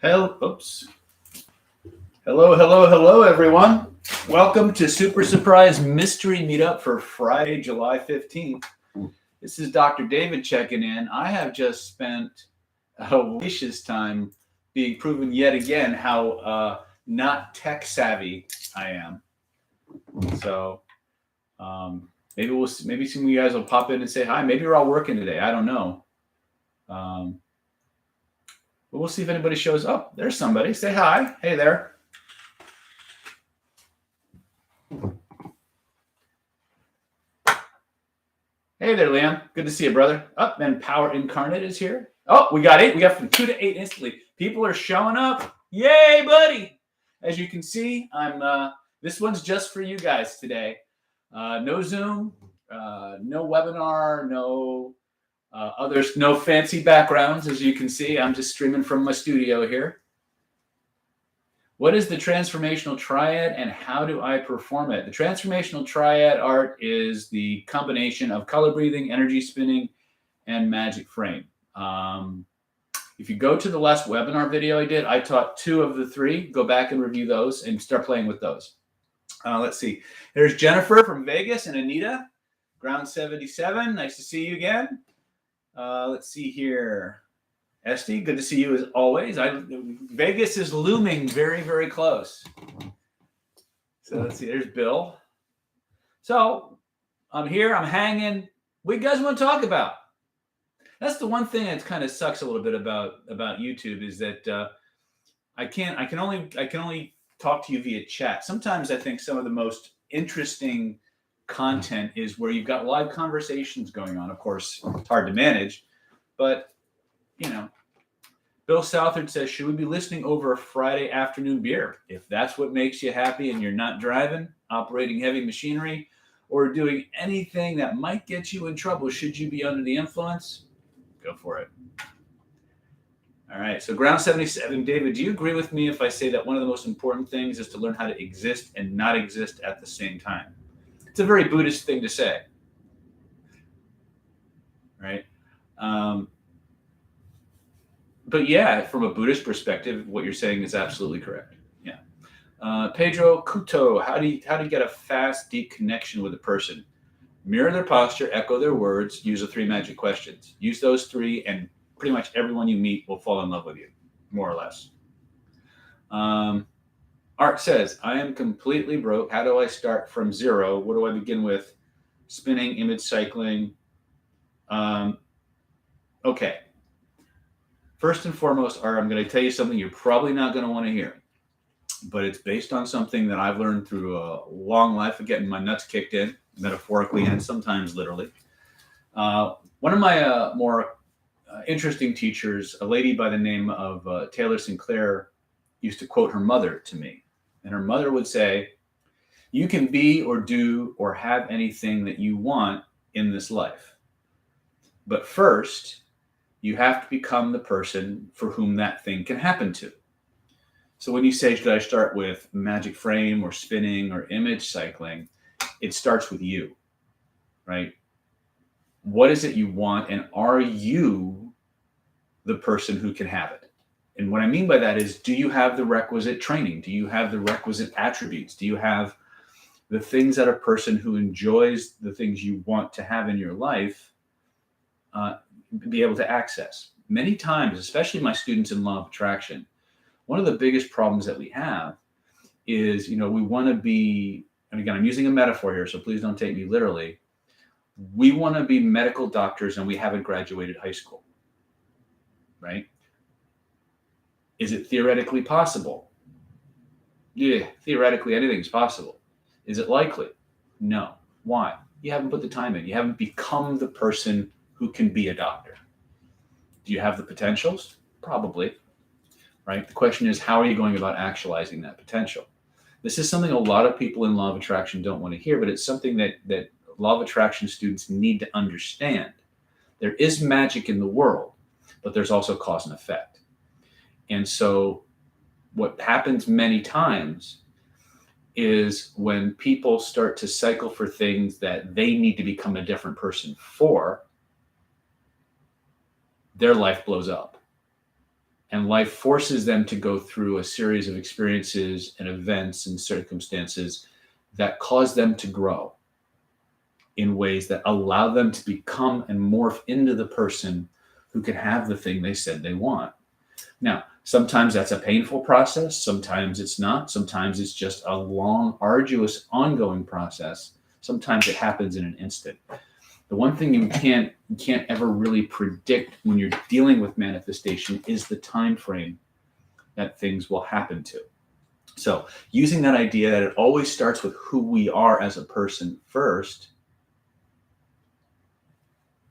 Oops. Hello, everyone. Welcome to Super Surprise Mystery Meetup for Friday, July 15th. This is Dr. David checking in. I have just spent a delicious time being proven yet again how not tech savvy I am. So maybe some of you guys will pop in and say hi. Maybe you're all working today. I don't know. But we'll see if anybody shows up. There's somebody. Say hi. Hey there. Hey there, Liam. Good to see you, brother. And Power Incarnate is here. Oh, we got 8. We got from 2 to 8 instantly. People are showing up. Yay, buddy. As you can see, this one's just for you guys today. No Zoom, no webinar, no others, no fancy backgrounds. As you can see, I'm just streaming from my studio here. What is the Transformational Triad and how do I perform it? The Transformational Triad art is the combination of color breathing, energy spinning, and magic frame. If you go to the last webinar video I did, I taught 2 of the 3. Go back and review those and start playing with those. Let's see. There's Jennifer from Vegas and Anita, Ground 77. Nice to see you again. Let's see here. Esty, good to see you as always. Vegas is looming very, very close. So let's see. There's Bill. So I'm here. I'm hanging. What do you guys want to talk about? That's the one thing that kind of sucks a little bit about YouTube is that I can only talk to you via chat. Sometimes I think some of the most interesting content is where you've got live conversations going on. Of course, it's hard to manage, but you know, Bill Southard says, should we be listening over a Friday afternoon beer? If that's what makes you happy and you're not driving, operating heavy machinery, or doing anything that might get you in trouble, should you be under the influence? Go for it. All right. So Ground 77, David, do you agree with me if I say that one of the most important things is to learn how to exist and not exist at the same time? It's a very Buddhist thing to say, right? But yeah, from a Buddhist perspective, what you're saying is absolutely correct. Yeah. Pedro Couto, how do you get a fast, deep connection with a person? Mirror their posture, echo their words, use the 3 magic questions. Use those 3, and pretty much everyone you meet will fall in love with you, more or less. Art says, I am completely broke. How do I start from 0? What do I begin with? Spinning, image cycling. Okay. First and foremost, Art, I'm going to tell you something you're probably not going to want to hear, but it's based on something that I've learned through a long life of getting my nuts kicked in, metaphorically and sometimes literally. One of my more interesting teachers, a lady by the name of Taylor Sinclair, used to quote her mother to me. And her mother would say, you can be or do or have anything that you want in this life. But first, you have to become the person for whom that thing can happen to. So when you say, should I start with magic frame or spinning or image cycling, it starts with you, right? What is it you want, and are you the person who can have it? And what I mean by that is, do you have the requisite training? Do you have the requisite attributes? Do you have the things that a person who enjoys the things you want to have in your life be able to access? Many times, especially my students in law of attraction, one of the biggest problems that we have is, we want to be, and again, I'm using a metaphor here, so please don't take me literally. We want to be medical doctors and we haven't graduated high school, right? Is it theoretically possible? Yeah, theoretically anything's possible. Is it likely? No. Why? You haven't put the time in. You haven't become the person who can be a doctor. Do you have the potentials? Probably, right? The question is, how are you going about actualizing that potential? This is something a lot of people in law of attraction don't want to hear, but it's something that law of attraction students need to understand. There is magic in the world, but there's also cause and effect. And so what happens many times is when people start to cycle for things that they need to become a different person for, their life blows up. And life forces them to go through a series of experiences and events and circumstances that cause them to grow in ways that allow them to become and morph into the person who can have the thing they said they want. Now, sometimes that's a painful process. Sometimes it's not. Sometimes it's just a long, arduous, ongoing process. Sometimes it happens in an instant. The one thing you can't ever really predict when you're dealing with manifestation is the time frame that things will happen to. So using that idea that it always starts with who we are as a person first.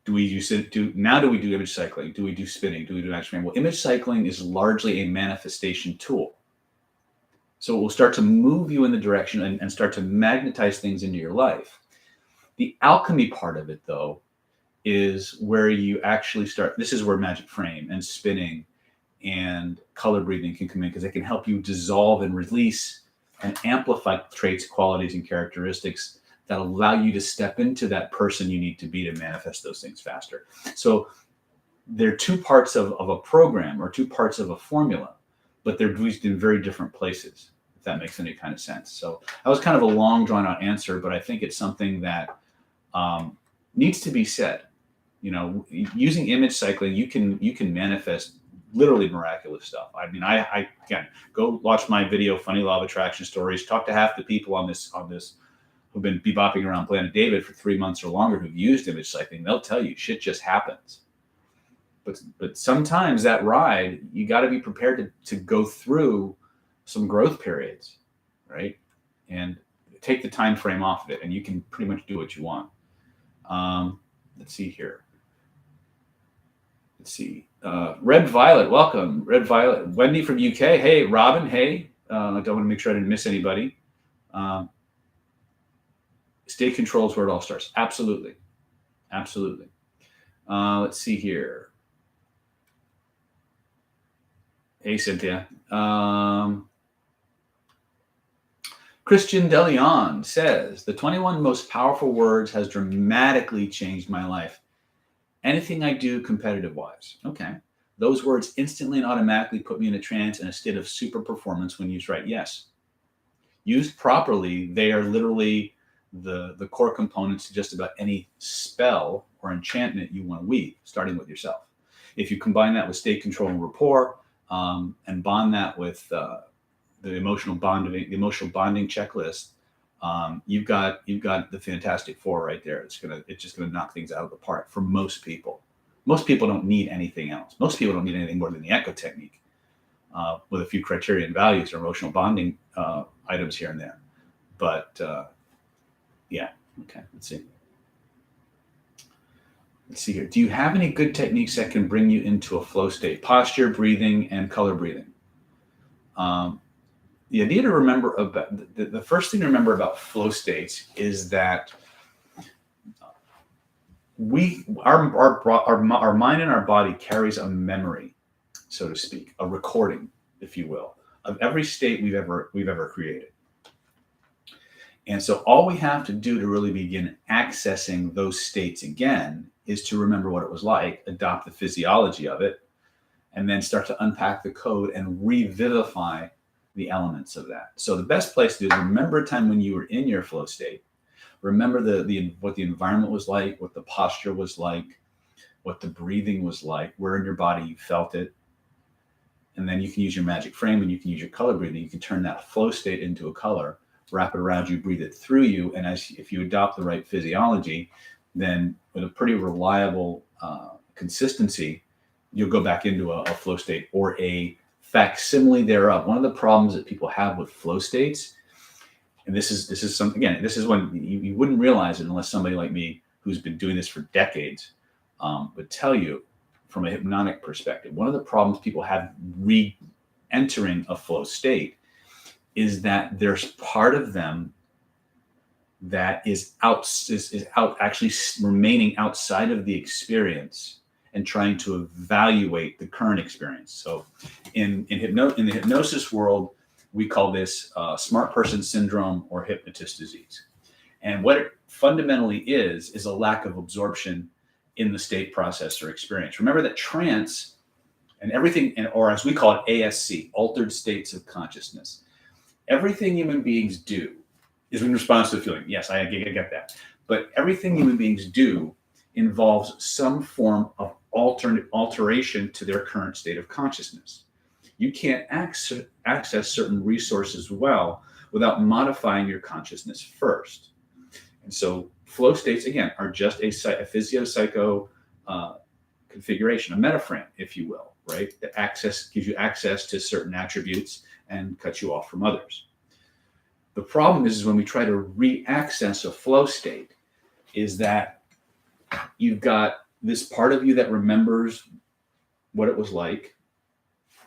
Do we do image cycling? Do we do spinning? Do we do action? Well, image cycling is largely a manifestation tool. So it will start to move you in the direction and start to magnetize things into your life. The alchemy part of it, though, is where you actually start. This is where magic frame and spinning and color breathing can come in, because it can help you dissolve and release and amplify traits, qualities, and characteristics that allow you to step into that person you need to be to manifest those things faster. So they're two parts of a program or two parts of a formula, but they're used in very different places, if that makes any kind of sense. So that was kind of a long, drawn out answer, but I think it's something that needs to be said. You know, using image cycling, you can manifest literally miraculous stuff. I mean, I again, go watch my video, Funny Law of Attraction Stories. Talk to half the people on this who've been bebopping around Planet David for 3 months or longer who've used image cycling. They'll tell you shit just happens. But sometimes that ride, you got to be prepared to go through some growth periods, right? And take the time frame off of it, and you can pretty much do what you want. Let's see here. Let's see. Red Violet, welcome. Red Violet. Wendy from UK. Hey, Robin. Hey. I don't want to make sure I didn't miss anybody. State control is where it all starts. Absolutely. Absolutely. Let's see here. Hey, Cynthia. Christian DeLeon says, the 21 most powerful words has dramatically changed my life. Anything I do competitive-wise. Okay. Those words instantly and automatically put me in a trance and a state of super performance when used right. Yes. Used properly, they are literally the core components to just about any spell or enchantment you want to weave, starting with yourself. If you combine that with state control and rapport, and bond that with the emotional bonding checklist, you've got the Fantastic Four right there. It's just gonna knock things out of the park for most people. Most people don't need anything else. Most people don't need anything more than the Echo technique, with a few criterion values or emotional bonding items here and there. But yeah, okay. Let's see. Let's see here. Do you have any good techniques that can bring you into a flow state? Posture, breathing, and color breathing. The idea to remember about the first thing to remember about flow states is that our mind and our body carries a memory, so to speak, a recording, if you will, of every state we've ever created. And so all we have to do to really begin accessing those states again is to remember what it was like, adopt the physiology of it, and then start to unpack the code and revivify the elements of that. So the best place to do is remember a time when you were in your flow state. Remember what the environment was like, what the posture was like, what the breathing was like, where in your body you felt it. And then you can use your magic frame and you can use your color breathing. You can turn that flow state into a color, wrap it around you, breathe it through you. And if you adopt the right physiology, then with a pretty reliable consistency, you'll go back into a flow state or a facsimile thereof. One of the problems that people have with flow states, and this is something, again, this is when you wouldn't realize it unless somebody like me who's been doing this for decades would tell you from a hypnotic perspective. One of the problems people have re-entering a flow state is that there's part of them that is out actually remaining outside of the experience and trying to evaluate the current experience. So in the hypnosis world, we call this smart person syndrome or hypnotist disease. And what it fundamentally is a lack of absorption in the state process or experience. Remember that trance And everything, or as we call it, ASC, altered states of consciousness. Everything human beings do is in response to the feeling. Yes, I get that. But everything human beings do involves some form of alteration to their current state of consciousness. You can't access certain resources well without modifying your consciousness first. And so flow states, again, are just a physio-psycho configuration, a metaframe, if you will, right? That gives you access to certain attributes and cuts you off from others. The problem is when we try to re-access a flow state, is that you've got this part of you that remembers what it was like,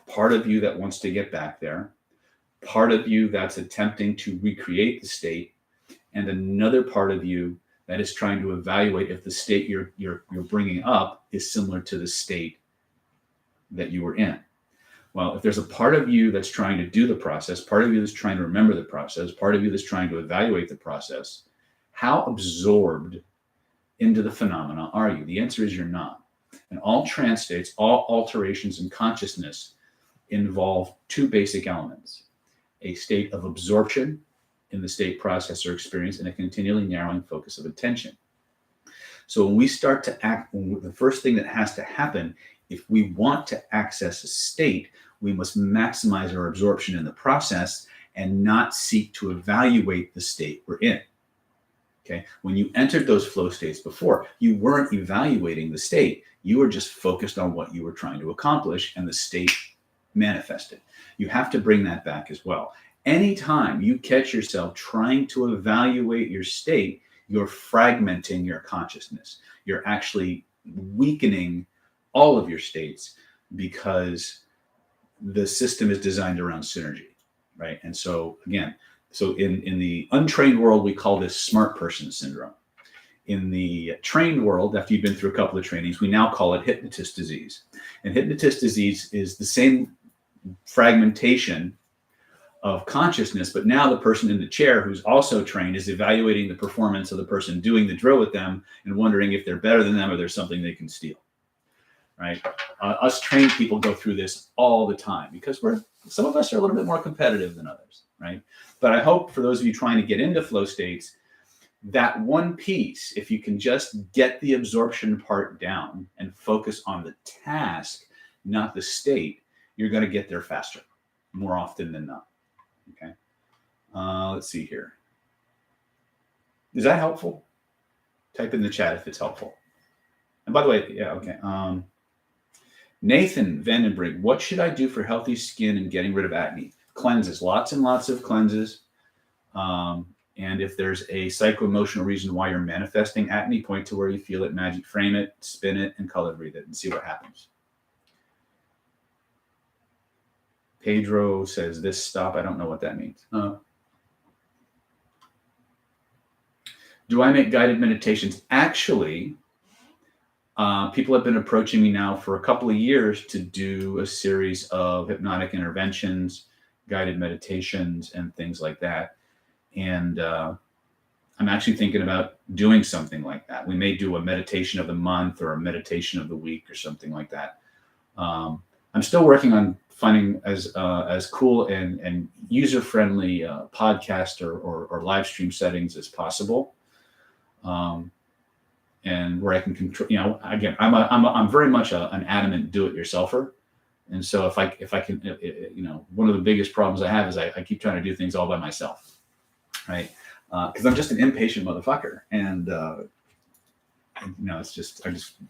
part of you that wants to get back there, part of you that's attempting to recreate the state, and another part of you that is trying to evaluate if the state you're bringing up is similar to the state that you were in. Well, if there's a part of you that's trying to do the process, part of you that's trying to remember the process, part of you that's trying to evaluate the process, how absorbed into the phenomena are you? The answer is you're not. And all trance states, all alterations in consciousness involve two basic elements: a state of absorption in the state process or experience, and a continually narrowing focus of attention. So when we start to act, the first thing that has to happen, if we want to access a state, we must maximize our absorption in the process and not seek to evaluate the state we're in. Okay. When you entered those flow states before, you weren't evaluating the state. You were just focused on what you were trying to accomplish, and the state manifested. You have to bring that back as well. Anytime you catch yourself trying to evaluate your state, you're fragmenting your consciousness. You're actually weakening all of your states, because the system is designed around synergy, right? And so again, in the untrained world, we call this smart person syndrome. In the trained world, after you've been through a couple of trainings, we now call it hypnotist disease. And hypnotist disease is the same fragmentation of consciousness, but now the person in the chair who's also trained is evaluating the performance of the person doing the drill with them and wondering if they're better than them or there's something they can steal, right? Us trained people go through this all the time because some of us are a little bit more competitive than others, right? But I hope for those of you trying to get into flow states, that one piece, if you can just get the absorption part down and focus on the task, not the state, you're going to get there faster, more often than not. Okay. Let's see here. Is that helpful? Type in the chat if it's helpful. And by the way, yeah, okay. Nathan Vandenbrink, what should I do for healthy skin and getting rid of acne? Cleanses, lots and lots of cleanses. And if there's a psycho-emotional reason why you're manifesting acne, point to where you feel it, magic frame it, spin it, and color read it and see what happens. Pedro says this stop. I don't know what that means. Do I make guided meditations? Actually, people have been approaching me now for a couple of years to do a series of hypnotic interventions, guided meditations, and things like that. And I'm actually thinking about doing something like that. We may do a meditation of the month or a meditation of the week or something like that. I'm still working on finding as cool and user-friendly podcast or live stream settings as possible, and where I can control. Again, I'm very much an adamant do-it-yourselfer, and so if I can, one of the biggest problems I have is I keep trying to do things all by myself, right? Because I'm just an impatient motherfucker, and I'm just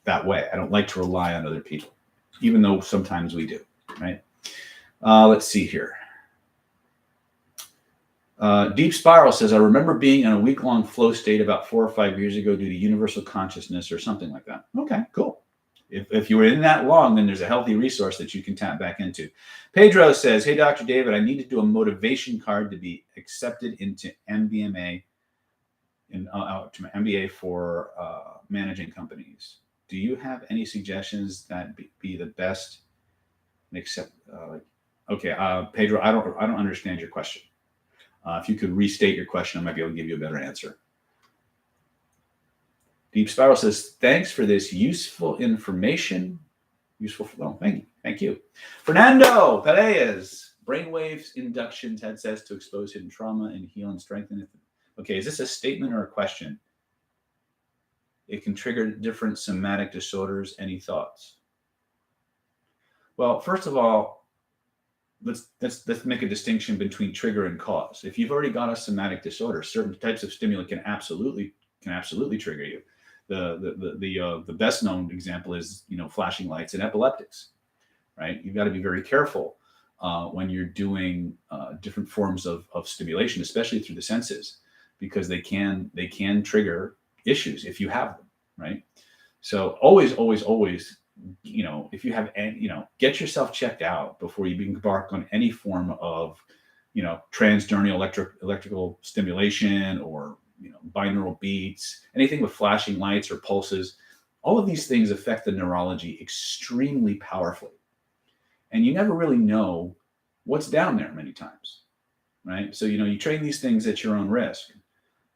that way. I don't like to rely on other people, even though sometimes we do, right? Let's see here. Deep Spiral says, I remember being in a week-long flow state about 4 or 5 years ago due to universal consciousness or something like that. Okay, cool. If you were in that long, then there's a healthy resource that you can tap back into. Pedro says, hey, Dr. David, I need to do a motivation card to be accepted into MBA to my MBA for managing companies. Do you have any suggestions that be the best? Except, okay, Pedro, I don't understand your question. If you could restate your question, I might be able to give you a better answer. Deep Spiral says, thanks for this useful information. useful for them. Thank you. Fernando Perez, brainwaves inductions headsets to expose hidden trauma and heal and strengthen it. Okay, is this a statement or a question? It can trigger different somatic disorders. Any thoughts? Well, first of all, let's make a distinction between trigger and cause. If you've already got a somatic disorder, certain types of stimuli can absolutely trigger you. The best known example is flashing lights and epileptics, right? You've got to be very careful when you're doing different forms of stimulation, especially through the senses, because they can trigger issues if you have them, right? So always, if you have, get yourself checked out before you embark on any form of, transdermal electrical stimulation or, binaural beats, anything with flashing lights or pulses. All of these things affect the neurology extremely powerfully. And you never really know what's down there many times, right? So, you train these things at your own risk,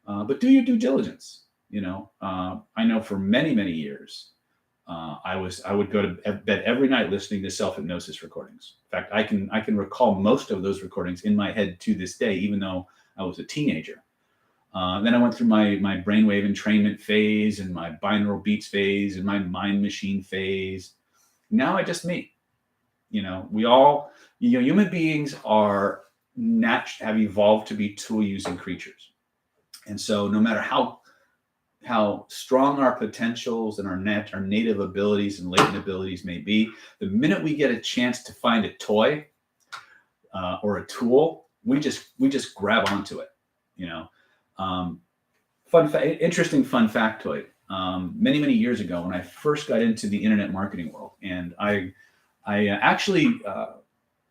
but do your due diligence. I know for many, many years, I would go to bed every night listening to self-hypnosis recordings. In fact, I can recall most of those recordings in my head to this day, even though I was a teenager. Then I went through my brainwave entrainment phase and my binaural beats phase and my mind machine phase. Now I just me. We all, human beings have evolved to be tool using creatures. And so no matter how strong our potentials and our native abilities and latent abilities may be, the minute we get a chance to find a toy or a tool, we just grab onto it. Interesting fun factoid. Many years ago, when I first got into the internet marketing world, and I actually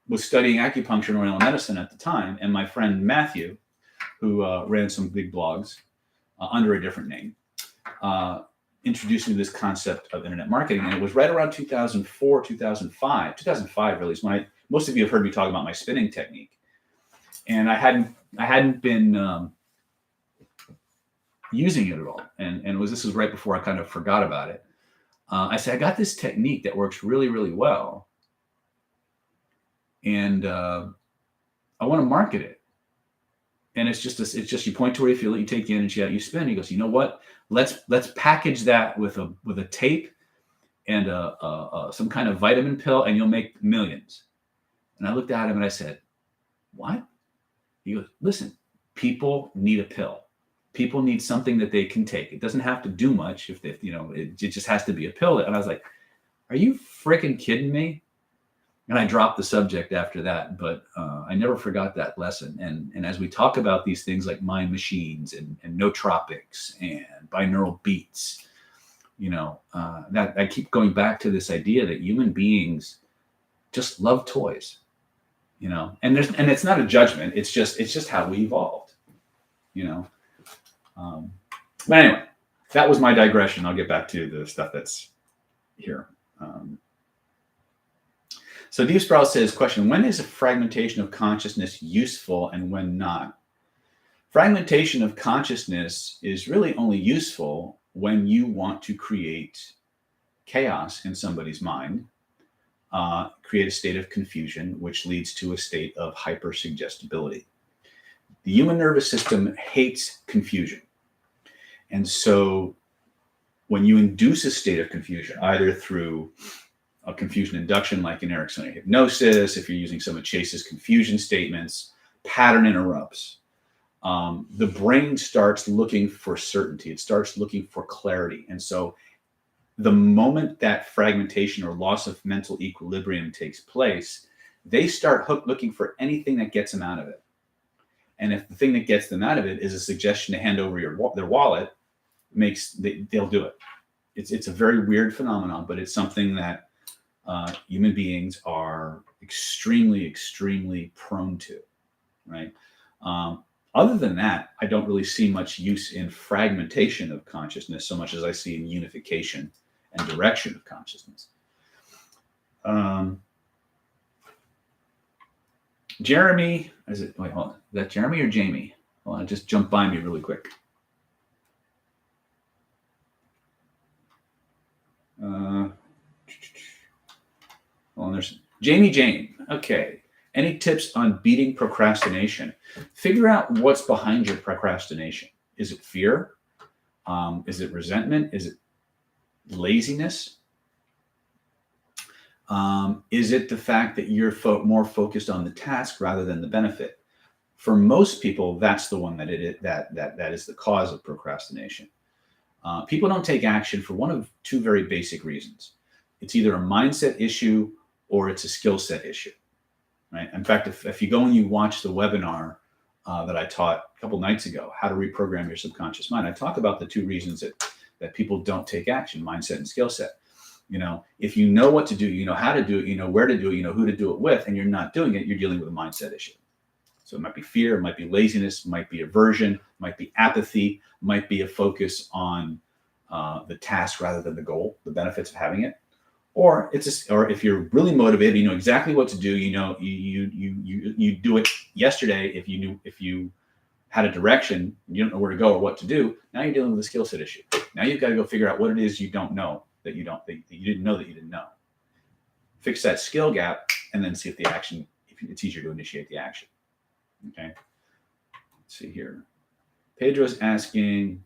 was studying acupuncture and oriental medicine at the time, and my friend Matthew, who ran some big blogs under a different name, introduced me to this concept of internet marketing. And it was right around 2004, 2005 really is when most of you have heard me talk about my spinning technique. And I hadn't been using it at all. And this was right before I kind of forgot about it. I said, I got this technique that works really, really well. And I want to market it. And it's just you point to where you feel it, you take the energy out, you spin. He goes, you know what? Let's package that with a tape and some kind of vitamin pill, and you'll make millions. And I looked at him and I said, what? He goes, listen, people need a pill. People need something that they can take. It doesn't have to do much it just has to be a pill. And I was like, are you freaking kidding me? And I dropped the subject after that, but I never forgot that lesson. And as we talk about these things like mind machines and nootropics and binaural beats, that I keep going back to this idea that human beings just love toys, and it's not a judgment. It's just how we evolved, But anyway, that was my digression. I'll get back to the stuff that's here. So Deep Sprout says, question, when is a fragmentation of consciousness useful and when not? Fragmentation of consciousness is really only useful when you want to create chaos in somebody's mind, create a state of confusion, which leads to a state of hypersuggestibility. The human nervous system hates confusion. And so when you induce a state of confusion, either through a confusion induction like in Ericksonian hypnosis, if you're using some of Chase's confusion statements, pattern interrupts. The brain starts looking for certainty. It starts looking for clarity. And so the moment that fragmentation or loss of mental equilibrium takes place, they start looking for anything that gets them out of it. And if the thing that gets them out of it is a suggestion to hand over their wallet, they'll do it. It's a very weird phenomenon, but it's something that human beings are extremely, extremely prone to, right? Other than that, I don't really see much use in fragmentation of consciousness so much as I see in unification and direction of consciousness. Jeremy, hold on. Is that Jeremy or Jamie? Hold on, just jump by me really quick. Well, there's Jamie Jane. Okay. Any tips on beating procrastination? Figure out what's behind your procrastination. Is it fear? Is it resentment? Is it laziness? Is it the fact that you're more focused on the task rather than the benefit? For most people, that's the one that is the cause of procrastination. People don't take action for one of two very basic reasons. It's either a mindset issue or it's a skill set issue, right? In fact, if you go and you watch the webinar that I taught a couple nights ago, how to reprogram your subconscious mind, I talk about the two reasons that people don't take action, mindset and skill set. If you know what to do, you know how to do it, you know where to do it, you know who to do it with, and you're not doing it, you're dealing with a mindset issue. So it might be fear, it might be laziness, it might be aversion, it might be apathy, it might be a focus on the task rather than the goal, the benefits of having it. Or if you're really motivated, you know exactly what to do. You know you do it yesterday. If you had a direction, you don't know where to go or what to do. Now you're dealing with a skill set issue. Now you've got to go figure out what it is you don't know that you didn't know that you didn't know. Fix that skill gap, and then see if it's easier to initiate the action. Okay. Let's see here. Pedro's asking,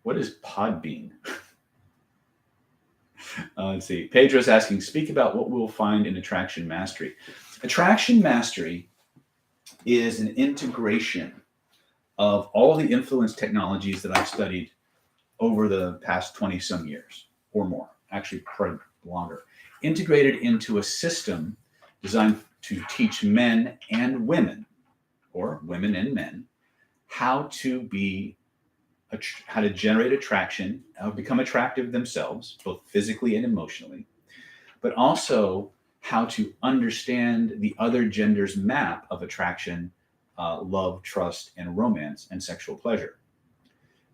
what is Podbean? Let's see. Pedro's asking, speak about what we'll find in Attraction Mastery. Attraction Mastery is an integration of all the influence technologies that I've studied over the past 20 some years or more, actually probably longer, integrated into a system designed to teach men and women, or women and men, how to generate attraction, how to become attractive themselves, both physically and emotionally, but also how to understand the other gender's map of attraction, love, trust, and romance, and sexual pleasure.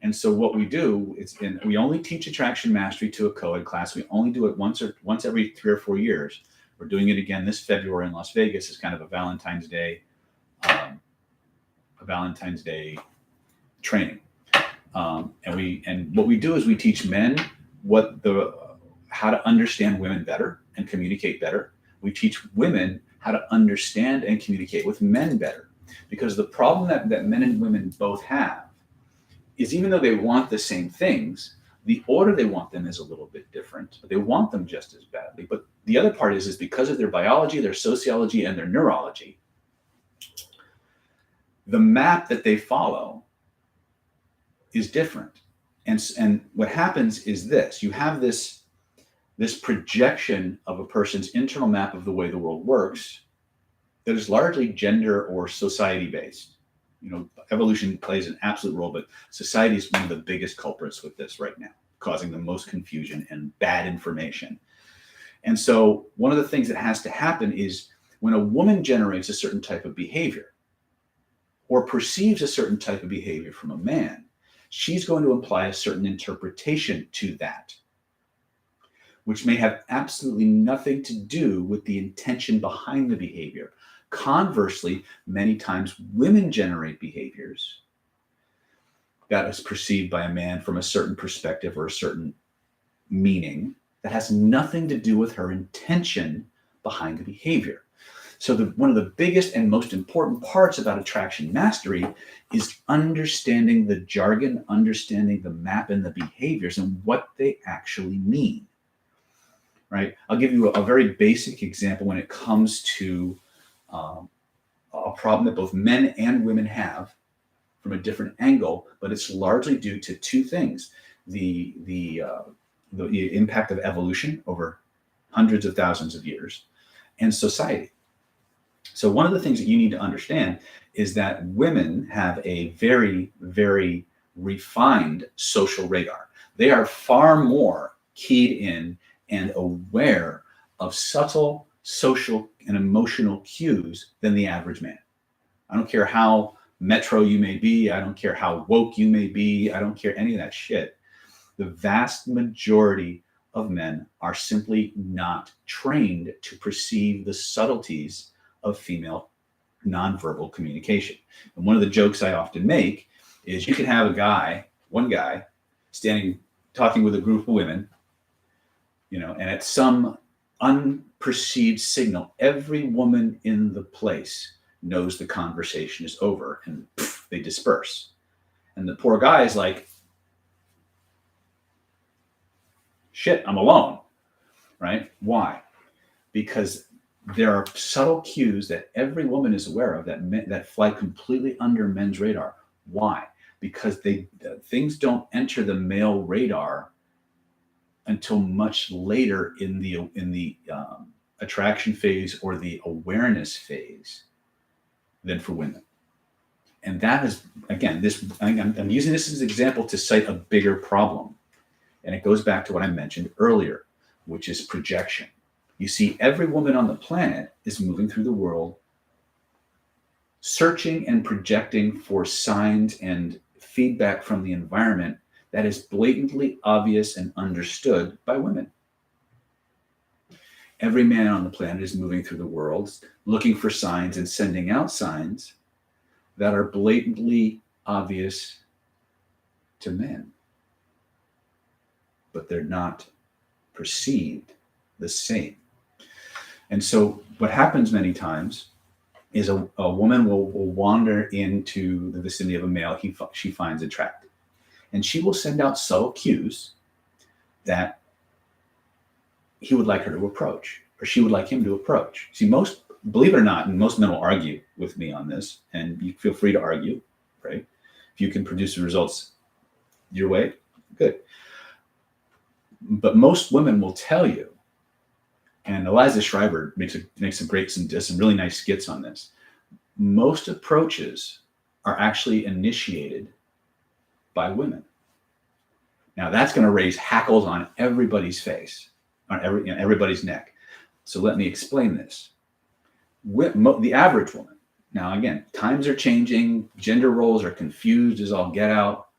And so what we do we only teach Attraction Mastery to a co-ed class. We only do it once every 3 or 4 years. We're doing it again this February in Las Vegas as kind of a Valentine's Day training. And what we do is we teach men how to understand women better and communicate better. We teach women how to understand and communicate with men better, because the problem that men and women both have is, even though they want the same things, the order they want them is a little bit different. They want them just as badly. But the other part is because of their biology, their sociology, and their neurology, the map that they follow is different. And what happens is this: you have this projection of a person's internal map of the way the world works that is largely gender or society based. Evolution plays an absolute role, but society is one of the biggest culprits with this right now, causing the most confusion and bad information. And so one of the things that has to happen is when a woman generates a certain type of behavior or perceives a certain type of behavior from a man, she's going to imply a certain interpretation to that, which may have absolutely nothing to do with the intention behind the behavior. Conversely, many times women generate behaviors that is perceived by a man from a certain perspective or a certain meaning that has nothing to do with her intention behind the behavior. So one of the biggest and most important parts about Attraction Mastery is understanding the jargon, understanding the map and the behaviors and what they actually mean, right? I'll give you a very basic example when it comes to a problem that both men and women have from a different angle, but it's largely due to two things: the impact of evolution over hundreds of thousands of years, and society. So one of the things that you need to understand is that women have a very, very refined social radar. They are far more keyed in and aware of subtle social and emotional cues than the average man. I don't care how metro you may be. I don't care how woke you may be. I don't care any of that shit. The vast majority of men are simply not trained to perceive the subtleties of female nonverbal communication. And one of the jokes I often make is you can have one guy, talking with a group of women, and at some unperceived signal, every woman in the place knows the conversation is over, and they disperse. And the poor guy is like, shit, I'm alone, right? Why? Because there are subtle cues that every woman is aware of that fly completely under men's radar. Why? Because things don't enter the male radar until much later in the attraction phase or the awareness phase than for women. And that is, again, I'm using this as an example to cite a bigger problem. And it goes back to what I mentioned earlier, which is projection. You see, every woman on the planet is moving through the world, searching and projecting for signs and feedback from the environment that is blatantly obvious and understood by women. Every man on the planet is moving through the world, looking for signs and sending out signs that are blatantly obvious to men, but they're not perceived the same. And so what happens many times is a woman will wander into the vicinity of a male she finds attractive. And she will send out subtle cues that he would like her to approach, or she would like him to approach. See, believe it or not, and most men will argue with me on this, and you feel free to argue, right? If you can produce the results your way, good. But most women will tell you, and Eliza Schreiber makes some really nice skits on this. Most approaches are actually initiated by women. Now that's going to raise hackles on everybody's face, on everybody's neck. So let me explain this. The average woman. Now again, times are changing, gender roles are confused as all get out.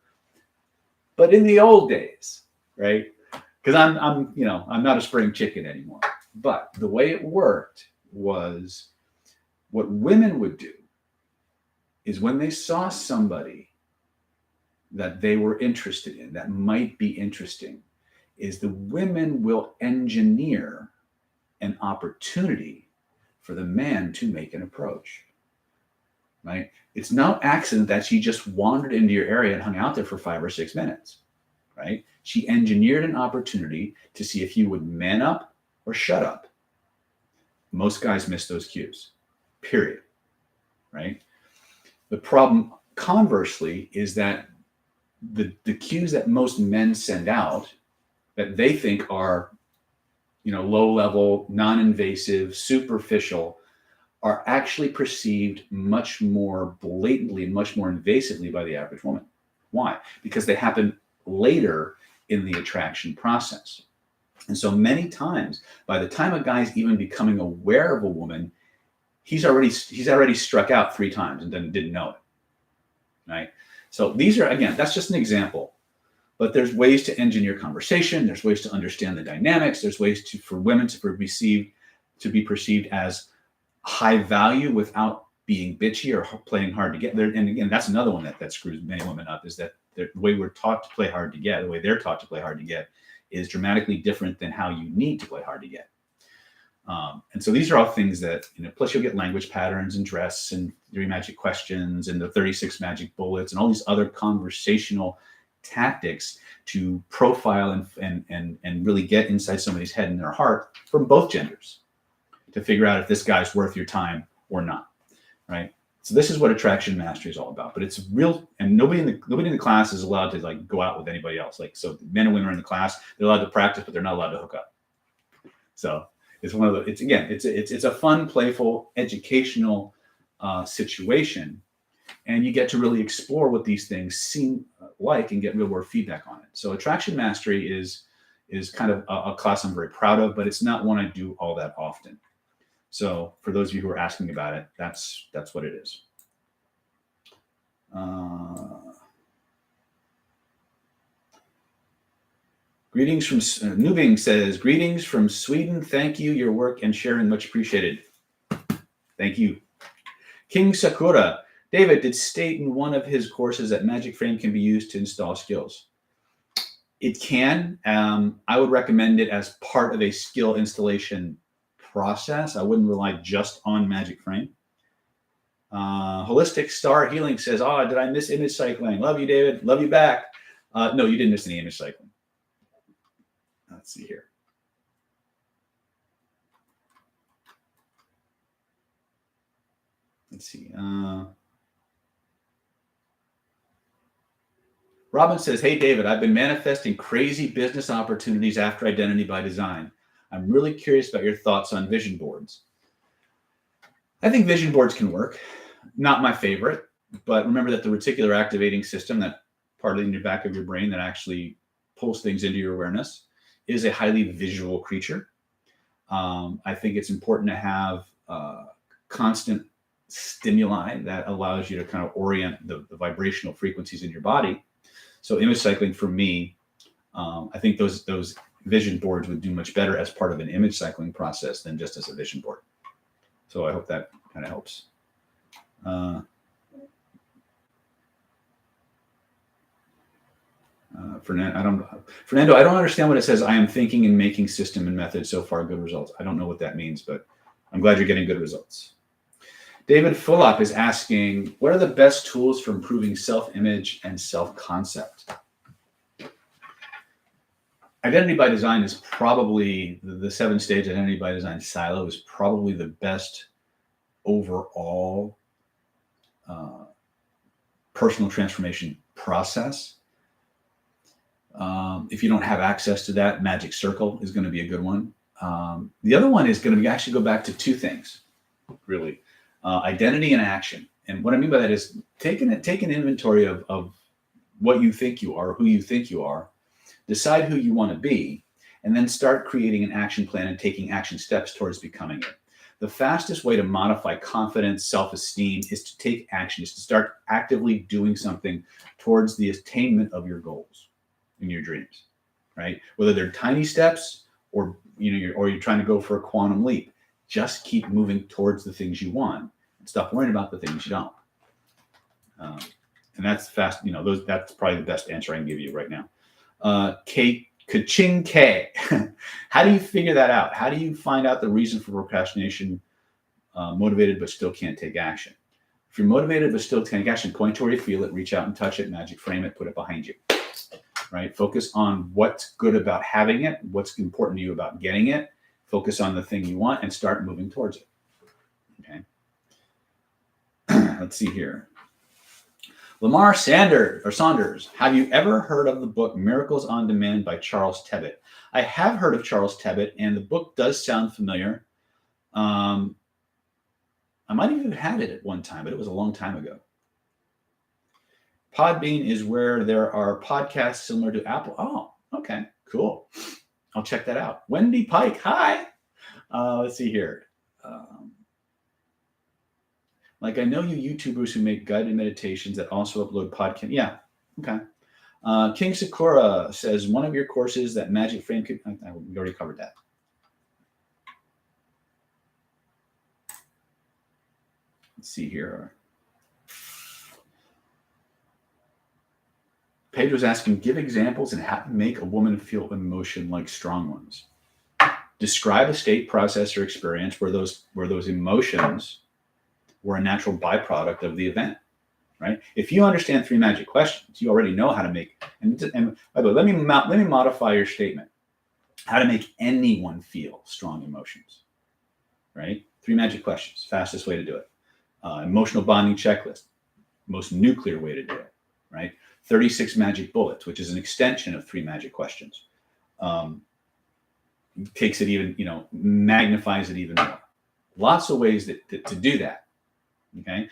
But in the old days, right? Because I'm not a spring chicken anymore. But the way it worked was, what women would do is when they saw somebody that they were interested in, that might be interesting, is the women will engineer an opportunity for the man to make an approach, right? It's no accident that she just wandered into your area and hung out there for 5 or 6 minutes, right? She engineered an opportunity to see if you would man up or shut up. Most guys miss those cues, period, right? The problem, conversely, is that the cues that most men send out that they think are, low level, non-invasive, superficial, are actually perceived much more blatantly and much more invasively by the average woman. Why? Because they happen later in the attraction process. And so many times, by the time a guy's even becoming aware of a woman, he's already struck out 3 times and then didn't know it, right? So these are, again, that's just an example, but there's ways to engineer conversation. There's ways to understand the dynamics. There's ways for women to be perceived as high value without being bitchy or playing hard to get there. And again, that's another one that screws many women up, is that the way we're taught to play hard to get, the way they're taught to play hard to get, is dramatically different than how you need to play hard to get. And so these are all things that, plus you'll get language patterns and dress and 3 magic questions and the 36 magic bullets and all these other conversational tactics to profile and really get inside somebody's head and their heart from both genders to figure out if this guy's worth your time or not, right? So this is what attraction mastery is all about. But it's real, and nobody in the class is allowed to go out with anybody else. So men and women are in the class, they're allowed to practice, but they're not allowed to hook up. So it's one of the, it's a fun, playful, educational situation, and you get to really explore what these things seem like and get real world feedback on it. So attraction mastery is kind of a class I'm very proud of, but it's not one I do all that often. So for those of you who are asking about it, that's what it is. Greetings from Nubing says, greetings from Sweden. Thank you. Your work and sharing much appreciated. Thank you. King Sakura. David did state in one of his courses that magic frame can be used to install skills. It can. I would recommend it as part of a skill installation process. I wouldn't rely just on Magic Frame. Holistic Star Healing says, "Oh, did I miss image cycling? Love you, David. Love you back." No, you didn't miss any image cycling. Let's see here. Let's see. Robin says, "Hey, David, I've been manifesting crazy business opportunities after Identity by Design. I'm really curious about your thoughts on vision boards." I think vision boards can work. Not my favorite, but remember that the reticular activating system, that part in your back of your brain that actually pulls things into your awareness, is a highly visual creature. I think it's important to have constant stimuli that allows you to kind of orient the vibrational frequencies in your body. So image cycling for me, I think those vision boards would do much better as part of an image cycling process than just as a vision board. So I hope that kind of helps. Fernando, I don't understand what it says. "I am thinking and making system and method. So far, good results." I don't know what that means, but I'm glad you're getting good results. David Fulop is asking, "What are the best tools for improving self-image and self-concept?" Identity by Design is probably the 7-stage Identity by Design silo is probably the best overall personal transformation process. If you don't have access to that, Magic Circle is going to be a good one. The other one is going to be actually go back to two things, really. Identity and action. And what I mean by that is take an inventory of what you think you are, who you think you are, decide who you want to be, and then start creating an action plan and taking action steps towards becoming it. The fastest way to modify confidence, self-esteem is to take action, is to start actively doing something towards the attainment of your goals and your dreams, right? Whether they're tiny steps or you're trying to go for a quantum leap. Just keep moving towards the things you want and stop worrying about the things you don't. And that's fast. That's probably the best answer I can give you right now. Kate Kaching K. How do you figure that out? How do you find out the reason for procrastination? Motivated but still can't take action. If you're motivated but still can't take action, point to where you feel it, reach out and touch it, magic frame it, put it behind you. Right? Focus on what's good about having it, what's important to you about getting it. Focus on the thing you want and start moving towards it. Okay. Let's see here. Lamar Saunders, have you ever heard of the book Miracles on Demand by Charles Tebbutt? I have heard of Charles Tebbutt, and the book does sound familiar. I might have even had it at one time, but it was a long time ago. Podbean is where there are podcasts similar to Apple. Oh, okay, cool. I'll check that out. Wendy Pike, hi. Let's see here. I know you YouTubers who make guided meditations that also upload podcasts. Yeah, okay. King Sakura says, one of your courses that Magic Frame could... We already covered that. Let's see here. Pedro's asking, give examples and how to make a woman feel emotion like strong ones. Describe a state, process, or experience where those emotions were a natural byproduct of the event, right? If you understand 3 magic questions, you already know how to make. And by the way, let me modify your statement. How to make anyone feel strong emotions, right? 3 magic questions, fastest way to do it. Emotional bonding checklist, most nuclear way to do it, right? 36 magic bullets, which is an extension of 3 magic questions. Takes it even, magnifies it even more. Lots of ways to do that. Okay.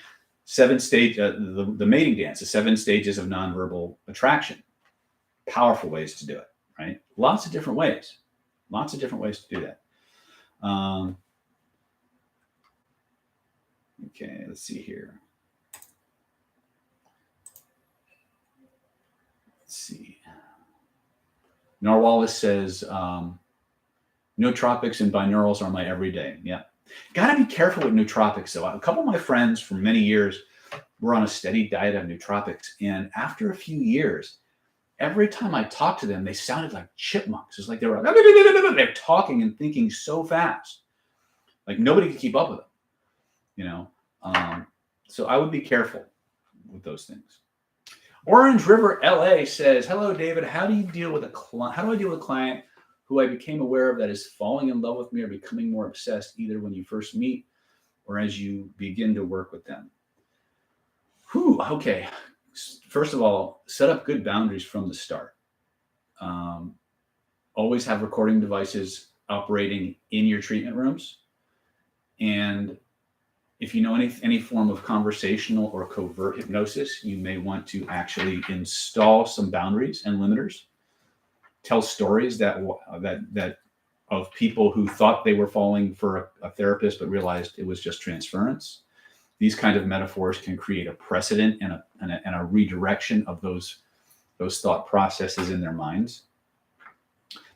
7 stage, the mating dance, the 7 stages of nonverbal attraction. Powerful ways to do it, right? Lots of different ways to do that. Okay, let's see here. Let's see. Norwalis says, nootropics and binaurals are my everyday. Yeah. Got to be careful with nootropics, though. A couple of my friends for many years were on a steady diet of nootropics. And after a few years, every time I talked to them, they sounded like chipmunks. It's like they're talking and thinking so fast, like nobody could keep up with them. You know, so I would be careful with those things. Orange River LA says, "Hello, David. How do I deal with a client who I became aware of that is falling in love with me or becoming more obsessed, either when you first meet or as you begin to work with them?" Okay. First of all, set up good boundaries from the start. Always have recording devices operating in your treatment rooms. And if you know any form of conversational or covert hypnosis, you may want to actually install some boundaries and limiters. Tell stories that of people who thought they were falling for a therapist but realized it was just transference. These kind of metaphors can create a precedent and a redirection of those thought processes in their minds.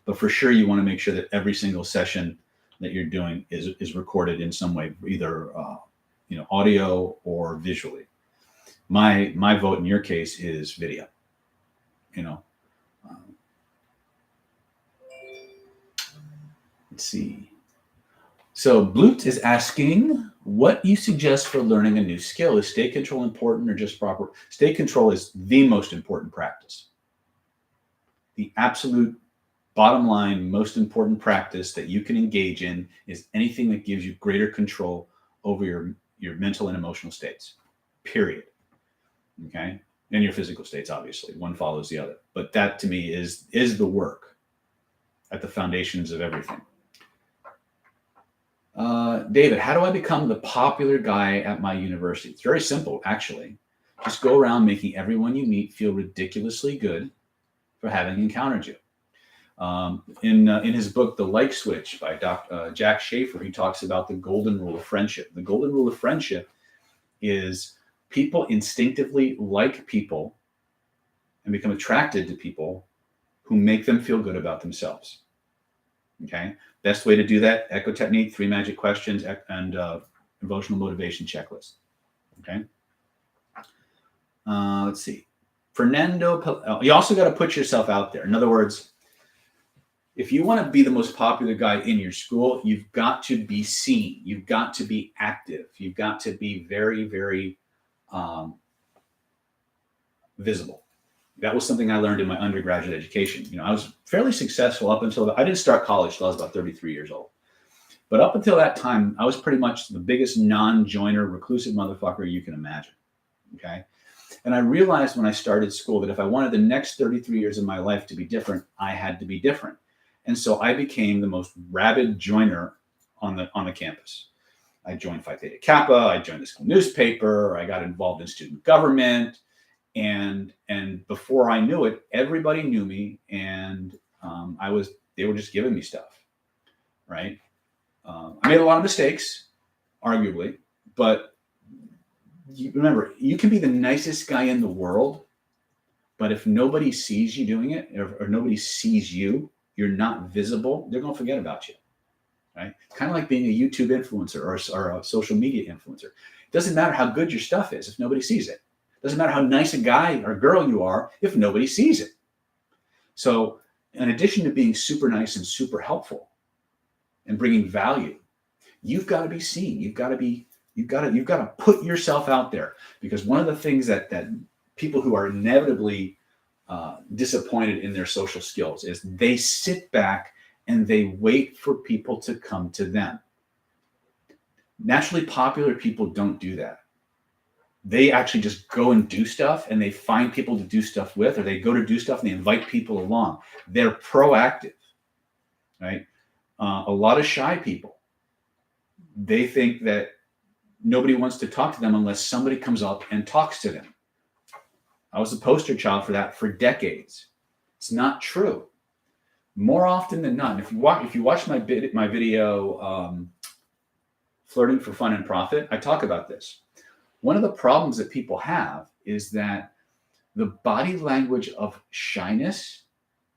But for sure, you want to make sure that every single session that you're doing is recorded in some way, either audio or visually. My vote in your case is video. Let's see. So Blut is asking, what you suggest for learning a new skill? Is state control important or just proper? State control is the most important practice. The absolute bottom line, most important practice that you can engage in is anything that gives you greater control over your mental and emotional states, period. Okay? And your physical states, obviously. One follows the other. But that, to me, is the work at the foundations of everything. David, how do I become the popular guy at my university? It's very simple, actually. Just go around making everyone you meet feel ridiculously good for having encountered you. In his book, The Like Switch by Jack Schaefer, he talks about the golden rule of friendship. The golden rule of friendship is people instinctively like people and become attracted to people who make them feel good about themselves. Okay? Best way to do that, Echo Technique, 3 magic questions, and emotional motivation checklist. Okay? Let's see. Fernando, you also got to put yourself out there. In other words, if you want to be the most popular guy in your school, you've got to be seen. You've got to be active. You've got to be very, very visible. That was something I learned in my undergraduate education. I was fairly successful up until I didn't start college till I was about 33 years old. But up until that time, I was pretty much the biggest non-joiner, reclusive motherfucker you can imagine. Okay? And I realized when I started school that if I wanted the next 33 years of my life to be different, I had to be different. And so I became the most rabid joiner on the campus. I joined Phi Theta Kappa. I joined the school newspaper. I got involved in student government. And before I knew it, everybody knew me, and they were just giving me stuff, right? I made a lot of mistakes, arguably, but remember, you can be the nicest guy in the world, but if nobody sees you doing it, or nobody sees you, you're not visible, they're going to forget about you, right? It's kind of like being a YouTube influencer or a social media influencer. It doesn't matter how good your stuff is if nobody sees it. Doesn't matter how nice a guy or girl you are if nobody sees it. So in addition to being super nice and super helpful and bringing value, you've got to be seen. You've got to put yourself out there, because one of the things that people who are inevitably disappointed in their social skills is they sit back and they wait for people to come to them. Naturally popular people don't do that. They actually just go and do stuff, and they find people to do stuff with, or they go to do stuff and they invite people along. They're proactive, right? A lot of shy people, they think that nobody wants to talk to them unless somebody comes up and talks to them. I was a poster child for that for decades. It's not true. More often than not, if you watch my video, Flirting for Fun and Profit, I talk about this. One of the problems that people have is that the body language of shyness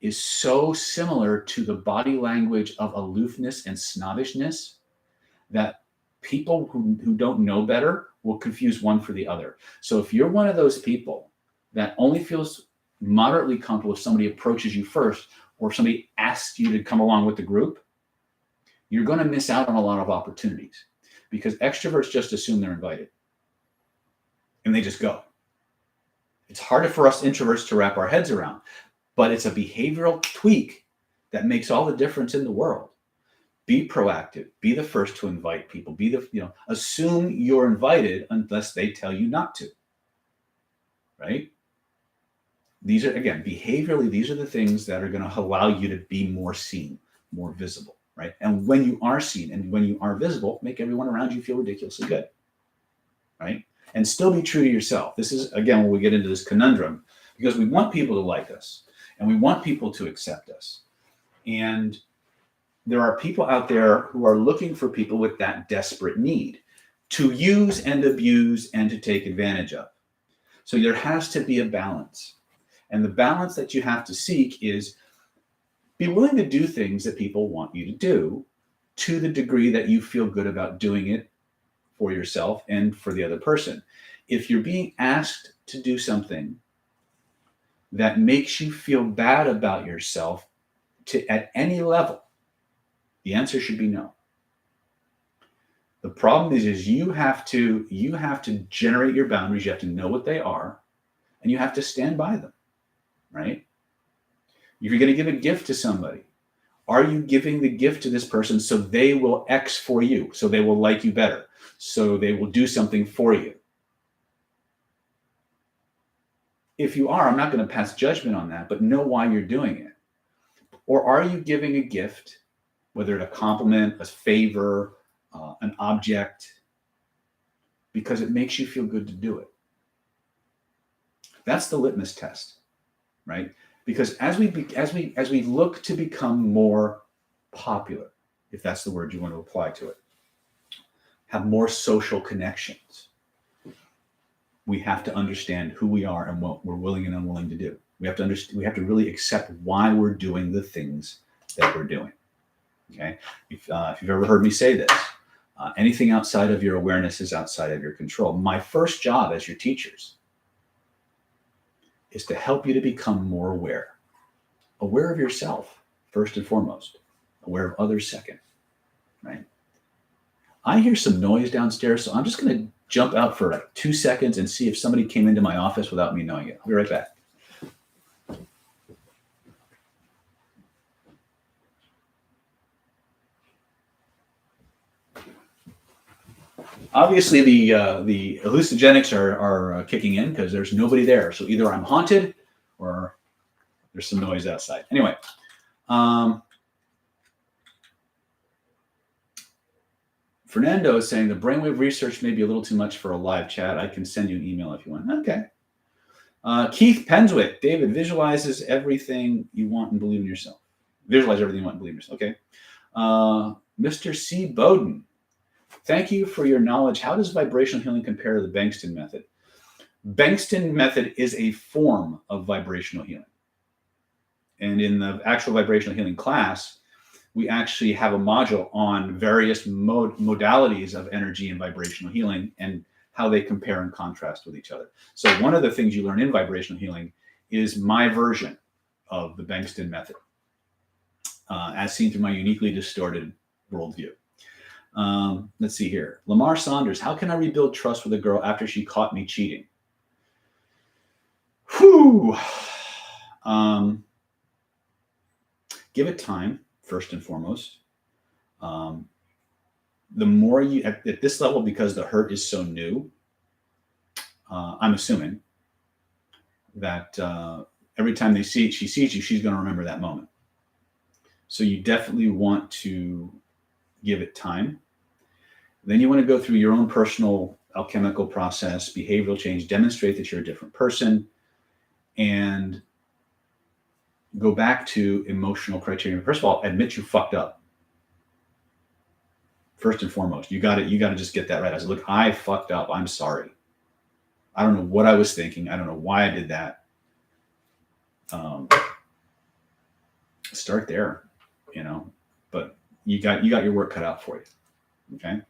is so similar to the body language of aloofness and snobbishness that people who don't know better will confuse one for the other. So if you're one of those people that only feels moderately comfortable if somebody approaches you first, or if somebody asks you to come along with the group, you're going to miss out on a lot of opportunities, because extroverts just assume they're invited and they just go. It's harder for us introverts to wrap our heads around, but it's a behavioral tweak that makes all the difference in the world. Be proactive. Be the first to invite people. Assume you're invited unless they tell you not to. Right? These are, again, behaviorally, these are the things that are going to allow you to be more seen, more visible. Right? And when you are seen and when you are visible, make everyone around you feel ridiculously good. Right? And still be true to yourself. This is, again, when we get into this conundrum, because we want people to like us and we want people to accept us. And there are people out there who are looking for people with that desperate need to use and abuse and to take advantage of. So there has to be a balance. And the balance that you have to seek is be willing to do things that people want you to do to the degree that you feel good about doing it for yourself and for the other person. If you're being asked to do something that makes you feel bad about yourself at any level, the answer should be no. The problem is you have to generate your boundaries. You have to know what they are, and you have to stand by them, right? If you're going to give a gift to somebody, are you giving the gift to this person so they will X for you, so they will like you better, so they will do something for you? If you are, I'm not going to pass judgment on that, but know why you're doing it. Or are you giving a gift, whether it's a compliment, a favor, an object, because it makes you feel good to do it? That's the litmus test, right? Because as we look to become more popular, if that's the word you want to apply to it, have more social connections, we have to understand who we are and what we're willing and unwilling to do. We have to really accept why we're doing the things that we're doing. Okay, if you've ever heard me say this, anything outside of your awareness is outside of your control. My first job as your teachers is to help you to become more aware of yourself first and foremost, aware of others second. Right? I hear some noise downstairs, so I'm just going to jump out for like 2 seconds and see if somebody came into my office without me knowing it. I'll be right back. Obviously, the hallucinogenics are kicking in because there's nobody there. So either I'm haunted or there's some noise outside. Anyway, Fernando is saying the brainwave research may be a little too much for a live chat. I can send you an email if you want. Okay. Keith Penswick, David, visualizes everything you want and believe in yourself. Visualize everything you want and believe in yourself. Okay. Mr. C. Bowden, thank you for your knowledge. How does vibrational healing compare to the Bankston method? Bankston method is a form of vibrational healing. And in the actual vibrational healing class, we actually have a module on various modalities of energy and vibrational healing and how they compare and contrast with each other. So one of the things you learn in vibrational healing is my version of the Bankston method, as seen through my uniquely distorted worldview. Let's see here. Lamar Saunders, how can I rebuild trust with a girl after she caught me cheating? Whew. Give it time, first and foremost. The more you, at this level, because the hurt is so new, I'm assuming that every time she sees you, she's going to remember that moment. So you definitely want to give it time. Then you want to go through your own personal alchemical process, behavioral change, demonstrate that you're a different person, and go back to emotional criteria. First of all, admit you fucked up. First and foremost, you got to just get that right. I said, look, I fucked up. I'm sorry. I don't know what I was thinking. I don't know why I did that. Start there, but you got your work cut out for you. Okay.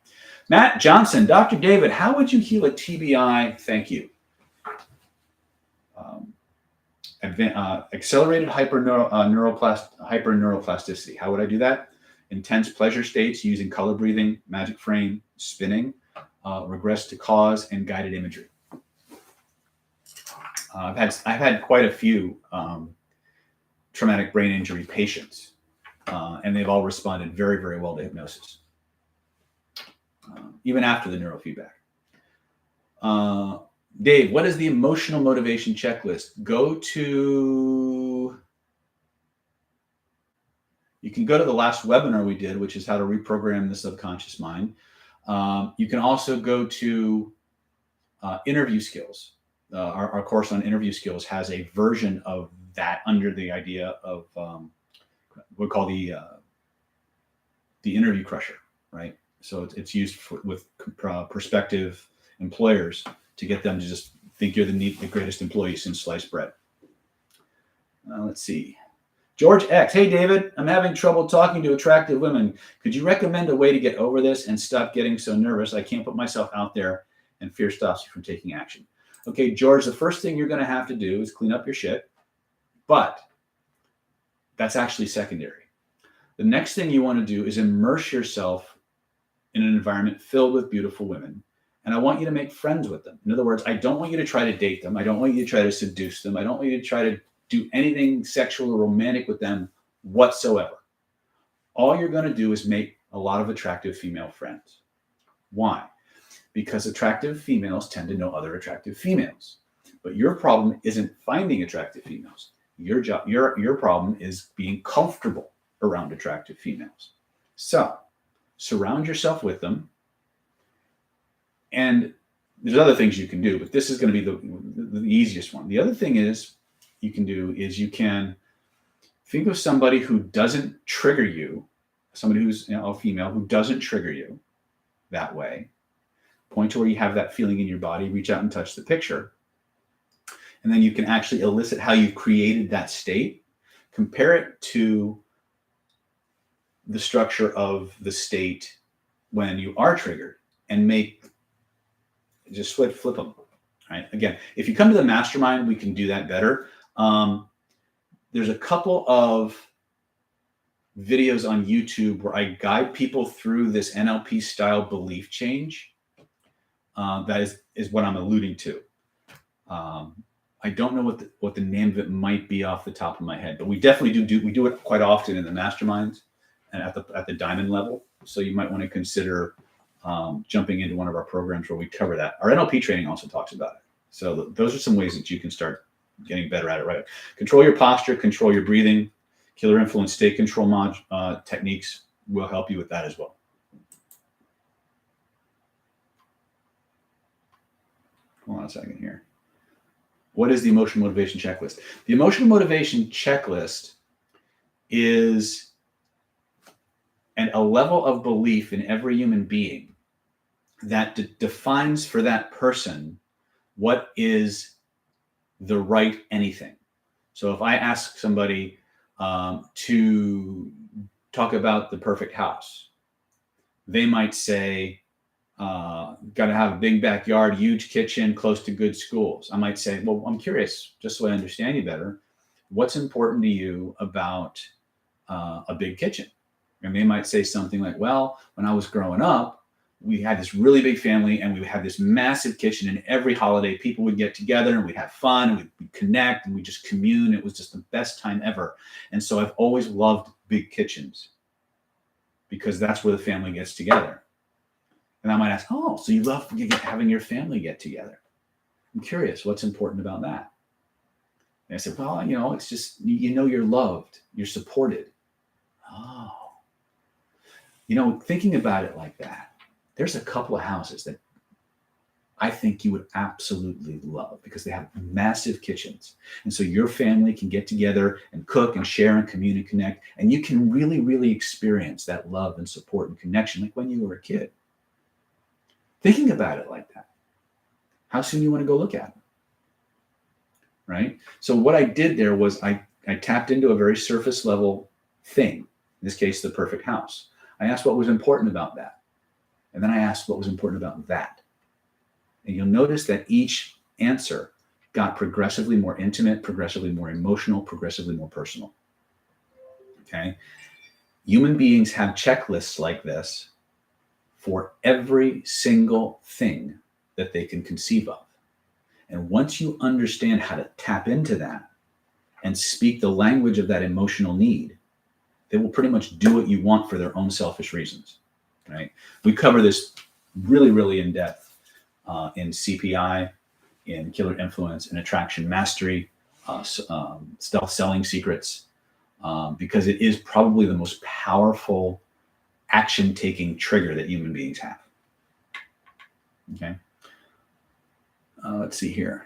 Matt Johnson, Dr. David, how would you heal a TBI? Thank you. Accelerated hyperneuroplasticity. How would I do that? Intense pleasure states using color breathing, magic frame, spinning, regress to cause, and guided imagery. I've had quite a few traumatic brain injury patients, and they've all responded very, very well to hypnosis, even after the neurofeedback. Dave, what is the emotional motivation checklist? You can go to the last webinar we did, which is how to reprogram the subconscious mind. You can also go to interview skills. Our course on interview skills has a version of that under the idea of what we call the interview crusher, right? So it's used with prospective employers to get them to just think you're the greatest employee since sliced bread. Let's see. George X. Hey, David, I'm having trouble talking to attractive women. Could you recommend a way to get over this and stop getting so nervous? I can't put myself out there and fear stops you from taking action. Okay, George, the first thing you're going to have to do is clean up your shit, but that's actually secondary. The next thing you want to do is immerse yourself in an environment filled with beautiful women. And I want you to make friends with them. In other words, I don't want you to try to date them. I don't want you to try to seduce them. I don't want you to try to do anything sexual or romantic with them whatsoever. All you're going to do is make a lot of attractive female friends. Why? Because attractive females tend to know other attractive females. But your problem isn't finding attractive females. Your problem is being comfortable around attractive females. So surround yourself with them. And there's other things you can do, but this is going to be the easiest one. The other thing you can think of somebody who doesn't trigger you, somebody who's a female who doesn't trigger you that way. Point to where you have that feeling in your body, reach out and touch the picture. And then you can actually elicit how you've created that state, compare it to the structure of the state when you are triggered, and just flip them, right? Again, if you come to the mastermind, we can do that better. There's a couple of videos on YouTube where I guide people through this NLP style belief change. That is what I'm alluding to. I don't know what the name of it might be off the top of my head, but we definitely do it quite often in the masterminds and at the diamond level. So you might want to consider jumping into one of our programs where we cover that. Our NLP training also talks about it. So those are some ways that you can start getting better at it, right? Control your posture, control your breathing. Killer influence state control techniques will help you with that as well. Hold on a second here. What is the emotional motivation checklist? The emotional motivation checklist is a level of belief in every human being that defines for that person what is the right anything. So if I ask somebody to talk about the perfect house, they might say, got to have a big backyard, huge kitchen, close to good schools. I might say, well, I'm curious, just so I understand you better, what's important to you about a big kitchen? And they might say something like, well, when I was growing up, we had this really big family and we had this massive kitchen, and every holiday people would get together and we'd have fun and we'd connect and we'd just commune. It was just the best time ever. And so I've always loved big kitchens because that's where the family gets together. And I might ask, oh, so you love having your family get together. I'm curious, what's important about that? And I said, well, it's just, you're loved, you're supported. Oh, thinking about it like that, there's a couple of houses that I think you would absolutely love because they have massive kitchens. And so your family can get together and cook and share and commune and connect. And you can really, really experience that love and support and connection like when you were a kid. Thinking about it like that. How soon you want to go look at it? Right? So what I did there was I tapped into a very surface level thing. In this case, the perfect house. I asked what was important about that. And then I asked what was important about that. And you'll notice that each answer got progressively more intimate, progressively more emotional, progressively more personal. Okay? Human beings have checklists like this for every single thing that they can conceive of. And once you understand how to tap into that and speak the language of that emotional need, they will pretty much do what you want for their own selfish reasons. Right? We cover this really, really in depth in CPI, in Killer Influence, in Attraction Mastery, Stealth Selling Secrets, because it is probably the most powerful action-taking trigger that human beings have. Okay. Let's see here.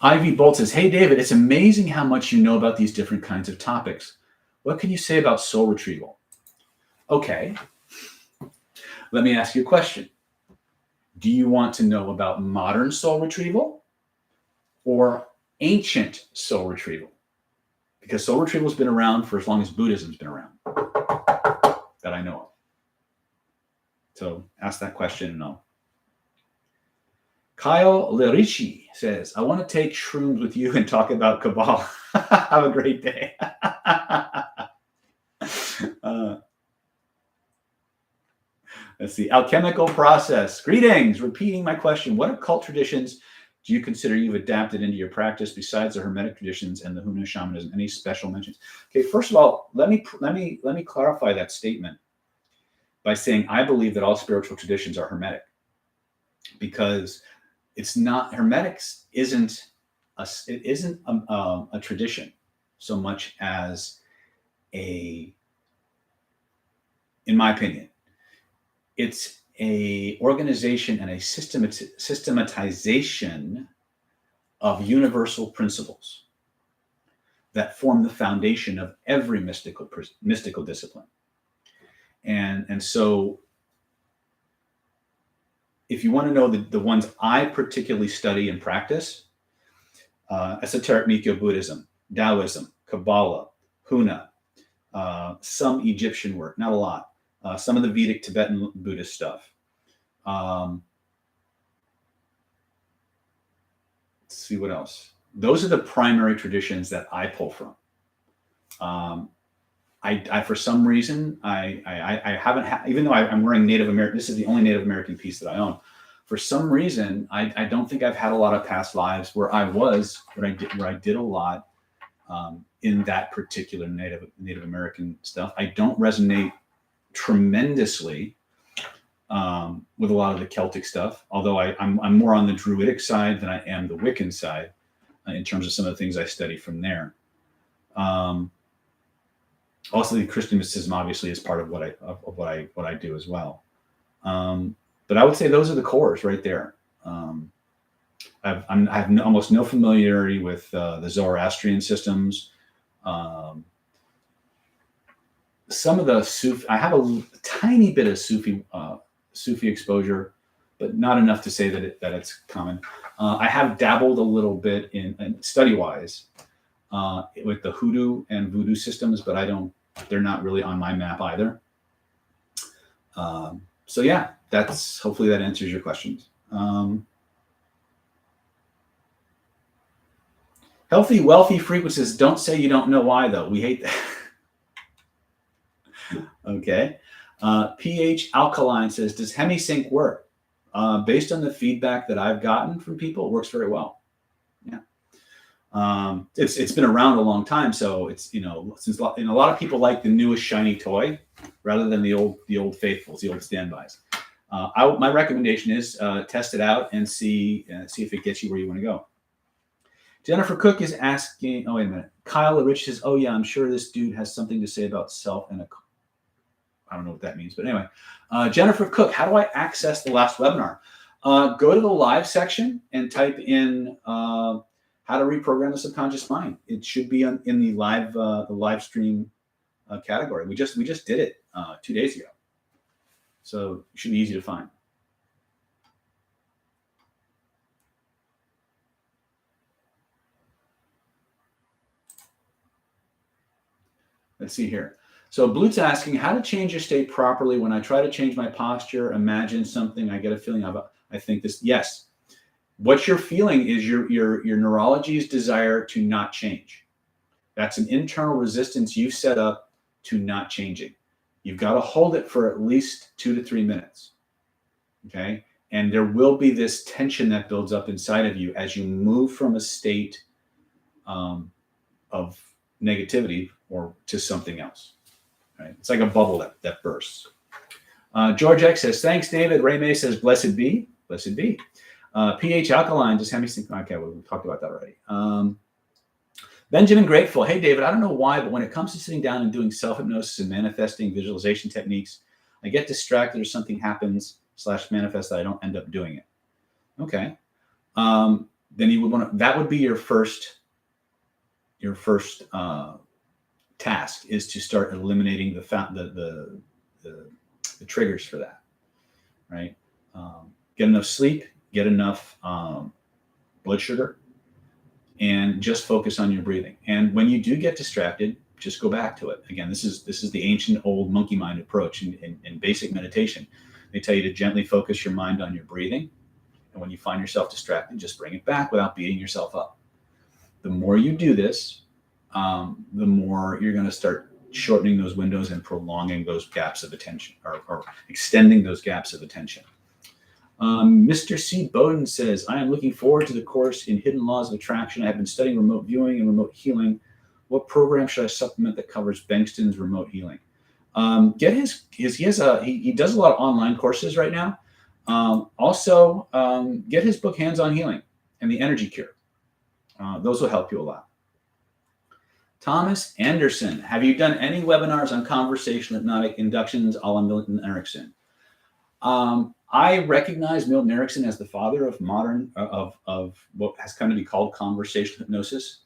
Ivy Bolt says, hey, David, it's amazing how much you know about these different kinds of topics. What can you say about soul retrieval? Okay. Let me ask you a question. Do you want to know about modern soul retrieval or ancient soul retrieval? Because soul retrieval has been around for as long as Buddhism's been around, that I know of. So ask that question and I'll. Kyle Lerici says, I want to take shrooms with you and talk about Kabbalah. Have a great day. Let's see. Alchemical process. Greetings. Repeating my question. What occult traditions do you consider you've adapted into your practice besides the Hermetic traditions and the Huna shamanism? Any special mentions? Okay, first of all, let me clarify that statement by saying I believe that all spiritual traditions are Hermetic, because it's not, Hermetics isn't a tradition so much as in my opinion, it's a organization and a systematization of universal principles that form the foundation of every mystical discipline. And so if you want to know the ones I particularly study and practice, esoteric Mikyo Buddhism, Taoism, Kabbalah, Huna, some Egyptian work, not a lot, some of the Vedic Tibetan Buddhist stuff. Let's see what else. Those are the primary traditions that I pull from. I for some reason, I haven't even though I'm wearing Native American, this is the only Native American piece that I own. For some reason, I don't think I've had a lot of past lives where I did a lot in that particular Native American stuff. I don't resonate tremendously with a lot of the Celtic stuff, although I'm more on the Druidic side than I am the Wiccan side in terms of some of the things I study from there. Also, the Christian mysticism obviously is part of what I do as well. But I would say those are the cores right there. I have almost no familiarity with the Zoroastrian systems. Some of the Sufi, I have a tiny bit of Sufi exposure, but not enough to say that it's common. I have dabbled a little bit in study-wise with the hoodoo and voodoo systems, but they're not really on my map either. So yeah, hopefully that answers your questions. Healthy, wealthy frequencies. Don't say you don't know why, though. We hate that. Okay. pH Alkaline says, does Hemisink work? Based on the feedback that I've gotten from people, it works very well. Yeah. It's been around a long time, so it's since a lot of people like the newest shiny toy rather than the old faithfuls, the old standbys. My recommendation is test it out and see if it gets you where you want to go. Jennifer Cook is asking. Oh, wait a minute. Kyle Rich says, "Oh yeah, I'm sure this dude has something to say about self and I don't know what that means, but anyway." Jennifer Cook, how do I access the last webinar? Go to the live section and type in how to reprogram the subconscious mind. It should be in the live stream category. We just did it 2 days ago, so it should be easy to find. Let's see here. So Blute's asking how to change your state properly. When I try to change my posture, imagine something, I get a feeling I I think this, yes. What you're feeling is your neurology's desire to not change. That's an internal resistance you've set up to not changing. You've got to hold it for at least 2 to 3 minutes. Okay. And there will be this tension that builds up inside of you as you move from a state of negativity or to something else. Right? It's like a bubble that bursts. George X says, thanks, David. Ray May says, blessed be. Blessed be. pH alkaline, just Hemisink. Okay, well, we talked about that already. Benjamin Grateful. Hey, David, I don't know why, but when it comes to sitting down and doing self-hypnosis and manifesting visualization techniques, I get distracted or something happens / manifest that I don't end up doing it. Okay. Then you would want to, that would be your first task, is to start eliminating the triggers for that, right? Get enough sleep, get enough blood sugar, and just focus on your breathing. And when you do get distracted, just go back to it. Again, this is the ancient old monkey mind approach in basic meditation. They tell you to gently focus your mind on your breathing. And when you find yourself distracted, just bring it back without beating yourself up. The more you do this, the more you're going to start shortening those windows and prolonging those gaps of attention, or extending those gaps of attention. Mr. C. Bowden says, I am looking forward to the course in Hidden Laws of Attraction. I have been studying remote viewing and remote healing. What program should I supplement that covers Bengtson's remote healing? Get he does a lot of online courses right now. Also, get his book, Hands on Healing and the Energy Cure. Those will help you a lot. Thomas Anderson, have you done any webinars on conversational hypnotic inductions a la Milton Erickson? I recognize Milton Erickson as the father of modern, of what has come to be called conversational hypnosis,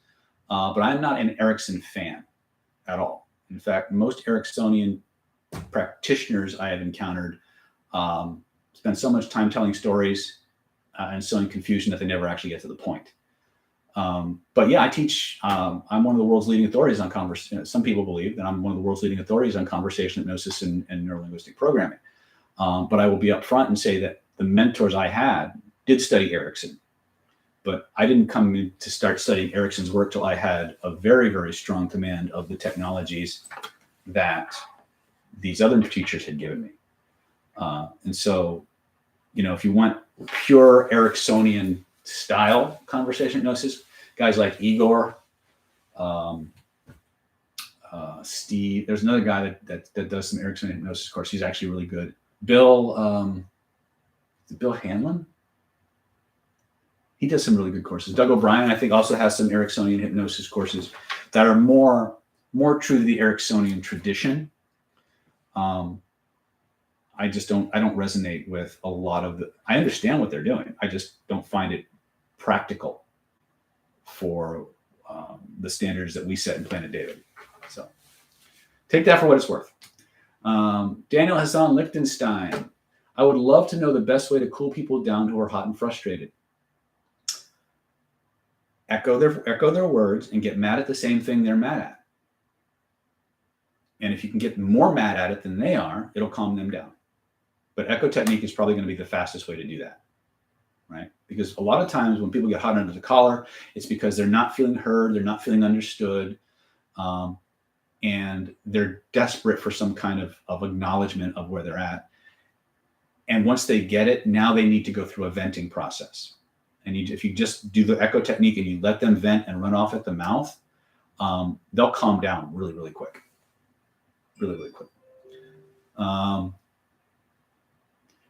but I'm not an Erickson fan at all. In fact, most Ericksonian practitioners I have encountered spend so much time telling stories and sowing confusion that they never actually get to the point. But yeah, I teach, I'm one of the world's leading authorities on conversation. Some people believe that I'm one of the world's leading authorities on conversational hypnosis and neurolinguistic programming. But I will be upfront and say that the mentors I had did study Erickson, but I didn't come in to start studying Erickson's work till I had a very, very strong command of the technologies that these other teachers had given me. And so, you know, if you want pure Ericksonian style conversation hypnosis, guys like Igor, Steve, there's another guy that does some Ericksonian hypnosis course. He's actually really good. Bill Hanlon. He does some really good courses. Doug O'Brien, I think, also has some Ericksonian hypnosis courses that are more true to the Ericksonian tradition. I don't resonate with a lot of I understand what they're doing. I just don't find it practical for the standards that we set in Planet David. So take that for what it's worth. Daniel Hassan Lichtenstein. I would love to know the best way to cool people down who are hot and frustrated. Echo their words and get mad at the same thing they're mad at. And if you can get more mad at it than they are, it'll calm them down. But echo technique is probably going to be the fastest way to do that, right? Because a lot of times when people get hot under the collar, it's because they're not feeling heard, they're not feeling understood, and they're desperate for some kind of acknowledgement of where they're at. And once they get it, now they need to go through a venting process. And if you just do the echo technique and you let them vent and run off at the mouth, they'll calm down really, really quick. Really, really quick.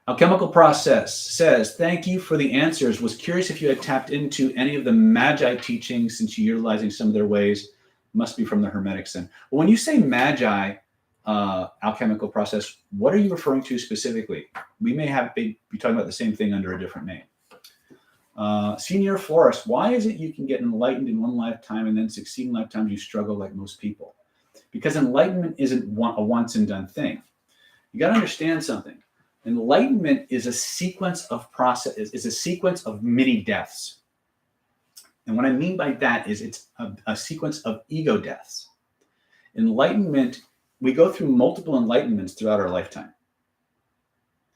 Alchemical Process says, thank you for the answers. Was curious if you had tapped into any of the Magi teachings since you're utilizing some of their ways. Must be from the Hermetic Sin. Well, when you say Magi, Alchemical Process, what are you referring to specifically? We may be talking about the same thing under a different name. Senior Florist, why is it you can get enlightened in one lifetime and then succeeding lifetimes you struggle like most people? Because enlightenment isn't a once and done thing. You got to understand something. Enlightenment is a sequence of is a sequence of mini deaths. And what I mean by that is it's a sequence of ego deaths. Enlightenment, we go through multiple enlightenments throughout our lifetime.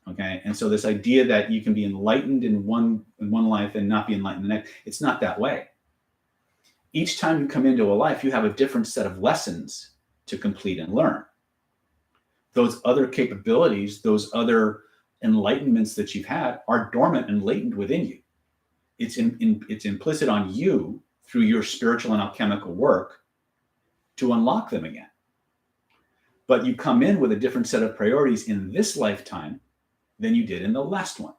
Okay. And so this idea that you can be enlightened in one life and not be enlightened in the next, it's not that way. Each time you come into a life, you have a different set of lessons to complete and learn. Those other capabilities, those other enlightenments that you've had are dormant and latent within you. It's implicit on you through your spiritual and alchemical work to unlock them again. But you come in with a different set of priorities in this lifetime than you did in the last one,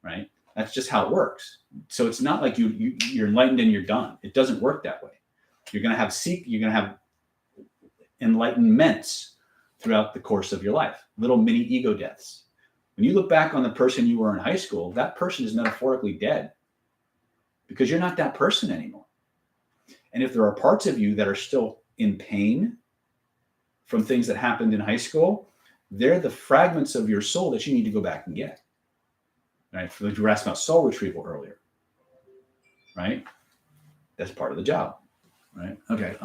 right? That's just how it works. So it's not like you're enlightened and you're done. It doesn't work that way. You're going to have enlightenments throughout the course of your life, little mini ego deaths. When you look back on the person you were in high school, that person is metaphorically dead because you're not that person anymore. And if there are parts of you that are still in pain from things that happened in high school, they're the fragments of your soul that you need to go back and get. Right? You were asked about soul retrieval earlier. Right? That's part of the job. Right? Okay.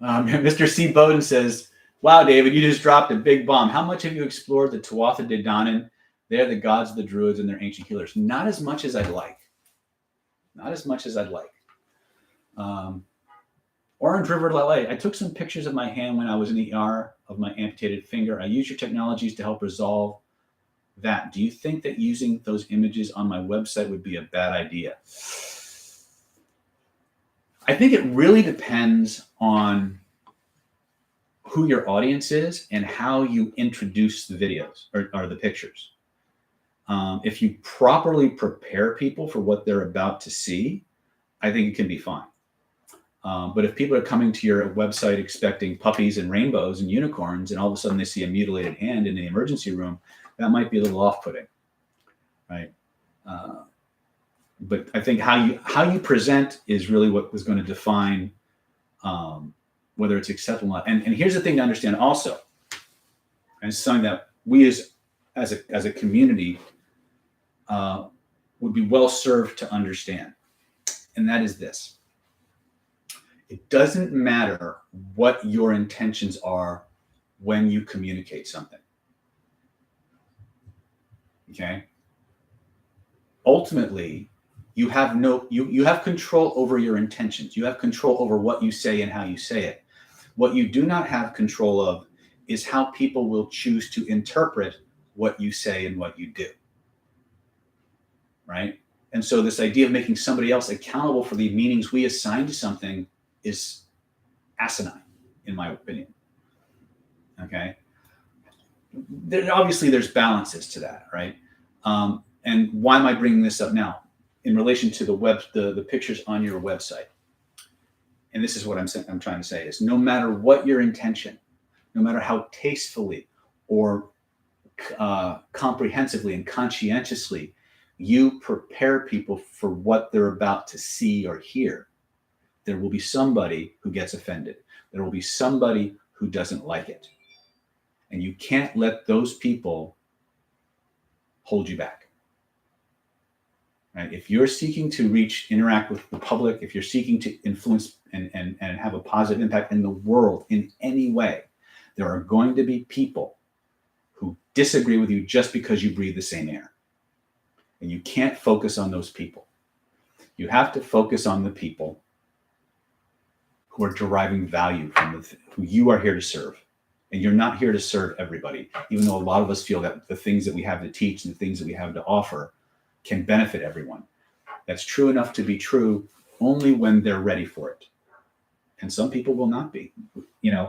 Mr. C. Bowden says, wow, David, you just dropped a big bomb. How much have you explored the Tuatha De Danann? They're the gods of the Druids and their ancient healers. Not as much as I'd like. Not as much as I'd like. Orange River LA. I took some pictures of my hand when I was in the ER of my amputated finger. I used your technologies to help resolve that. Do you think that using those images on my website would be a bad idea? I think it really depends on who your audience is and how you introduce the videos or the pictures. If you properly prepare people for what they're about to see, I think it can be fine. But if people are coming to your website expecting puppies and rainbows and unicorns, and all of a sudden they see a mutilated hand in the emergency room, that might be a little off-putting, right? But I think how you present is really what was going to define whether it's acceptable or not. And here's the thing to understand also, and it's something that we as a community would be well served to understand, and that is this. It doesn't matter what your intentions are when you communicate something. Okay? Ultimately, you have control over your intentions. You have control over what you say and how you say it. What you do not have control of is how people will choose to interpret what you say and what you do. Right? And so this idea of making somebody else accountable for the meanings we assign to something is asinine, in my opinion. Okay. Obviously, there's balances to that, right? And why am I bringing this up now? In relation to the pictures on your website. And this is what I'm trying to say is no matter what your intention, no matter how tastefully or comprehensively and conscientiously you prepare people for what they're about to see or hear, there will be somebody who gets offended. There will be somebody who doesn't like it. And you can't let those people hold you back. Right? If you're seeking to interact with the public, if you're seeking to influence and have a positive impact in the world in any way, there are going to be people who disagree with you just because you breathe the same air. And you can't focus on those people. You have to focus on the people who are deriving value from who you are here to serve. And you're not here to serve everybody, even though a lot of us feel that the things that we have to teach and the things that we have to offer can benefit everyone. That's true enough to be true only when they're ready for it. And some people will not be.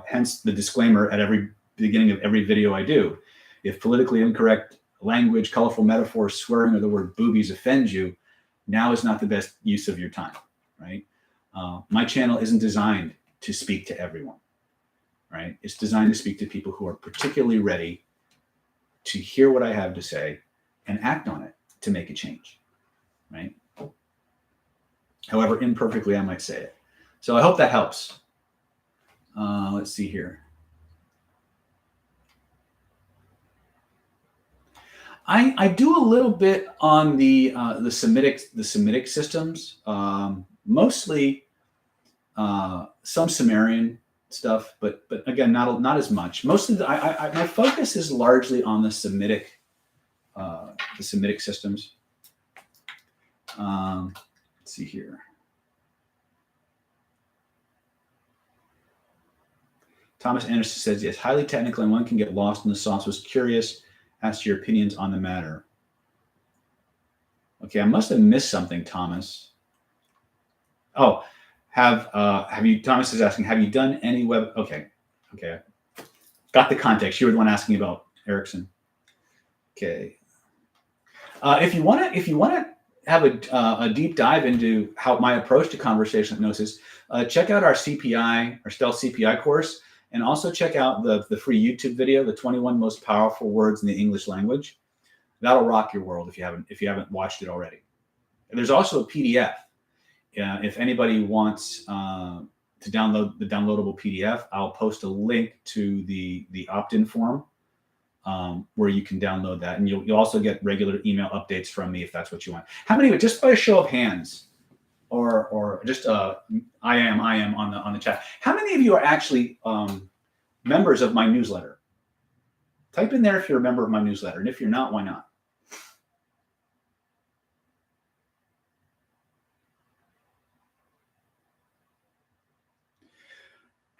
Hence the disclaimer at every beginning of every video I do. If politically incorrect language, colorful metaphors, swearing, or the word boobies offends you, now is not the best use of your time, right? My channel isn't designed to speak to everyone, right? It's designed to speak to people who are particularly ready to hear what I have to say and act on it to make a change, right? However imperfectly I might say it. So I hope that helps. Let's see here. I do a little bit on the Semitic systems, mostly some Sumerian, stuff, but again, not as much. Most of my focus is largely on the Semitic systems. Let's see here. Thomas Anderson says, yes, highly technical and one can get lost in the sauce. Was curious as to your opinions on the matter. Okay, I must have missed something, Thomas. Oh, have you, Thomas is asking, have you done any web? Okay. Got the context. You were the one asking about Erickson. Okay. If you want to have a deep dive into how my approach to conversational hypnosis, check out our CPI, our Stealth CPI course, and also check out the free YouTube video, the 21 most powerful words in the English language. That'll rock your world if you haven't watched it already. And there's also a PDF. If anybody wants to download the downloadable PDF, I'll post a link to the opt-in form where you can download that, and you'll also get regular email updates from me if that's what you want. How many, just by a show of hands, or just I am on the chat, how many of you are actually members of my newsletter? Type in there if you're a member of my newsletter, and if you're not, why not?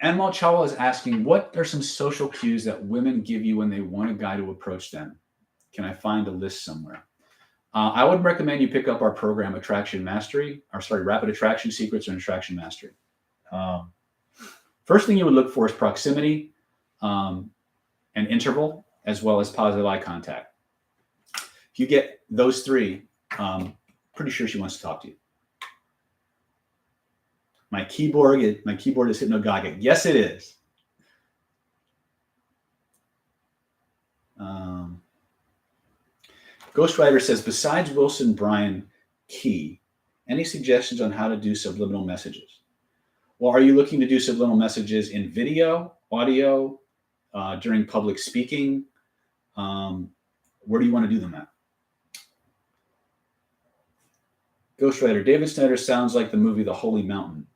Anmal Chawla is asking, what are some social cues that women give you when they want a guy to approach them? Can I find a list somewhere? I would recommend you pick up our program, Rapid Attraction Secrets and Attraction Mastery. First thing you would look for is proximity and interval, as well as positive eye contact. If you get those three, pretty sure she wants to talk to you. My keyboard is hypnagogic. Yes, it is. Ghostwriter says, besides Wilson Bryan Key, any suggestions on how to do subliminal messages? Well, are you looking to do subliminal messages in video, audio, during public speaking? Where do you want to do them at? Ghostwriter, David Snyder sounds like the movie The Holy Mountain.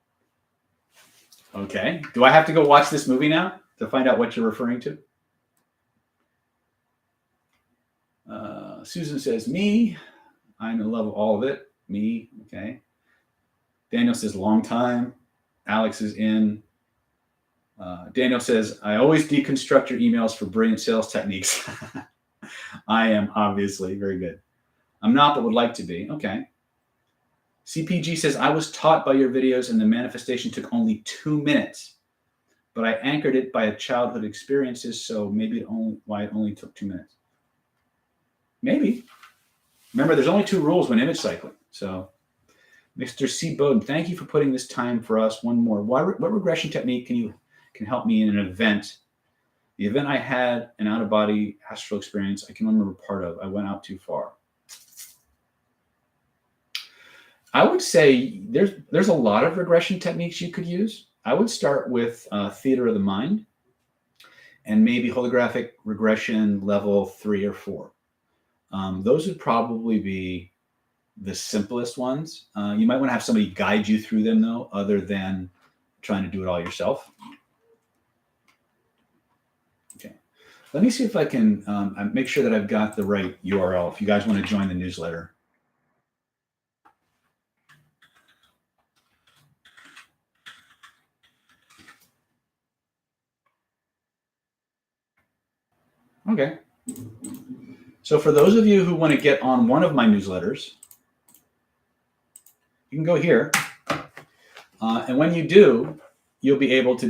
Okay. Do I have to go watch this movie now to find out what you're referring to? Susan says, me. I'm in love with all of it. Me. Okay. Daniel says, long time. Alex is in. Daniel says, I always deconstruct your emails for brilliant sales techniques. I am, obviously. Very good. I'm not, but would like to be. Okay. CPG says, I was taught by your videos and the manifestation took only 2 minutes, but I anchored it by childhood experiences, so maybe it only took 2 minutes. Maybe. Remember, there's only 2 rules when image cycling. So, Mr. C. Bowden, thank you for putting this time for us. One more. What regression technique can help me in an event? The event I had an out-of-body astral experience I can remember part of. I went out too far. I would say there's a lot of regression techniques you could use. I would start with theater of the mind and maybe holographic regression level 3 or 4. Those would probably be the simplest ones. You might want to have somebody guide you through them, though, other than trying to do it all yourself. Okay. Let me see if I can make sure that I've got the right URL if you guys want to join the newsletter. Okay. So for those of you who want to get on one of my newsletters, you can go here, and when you do, you'll be able to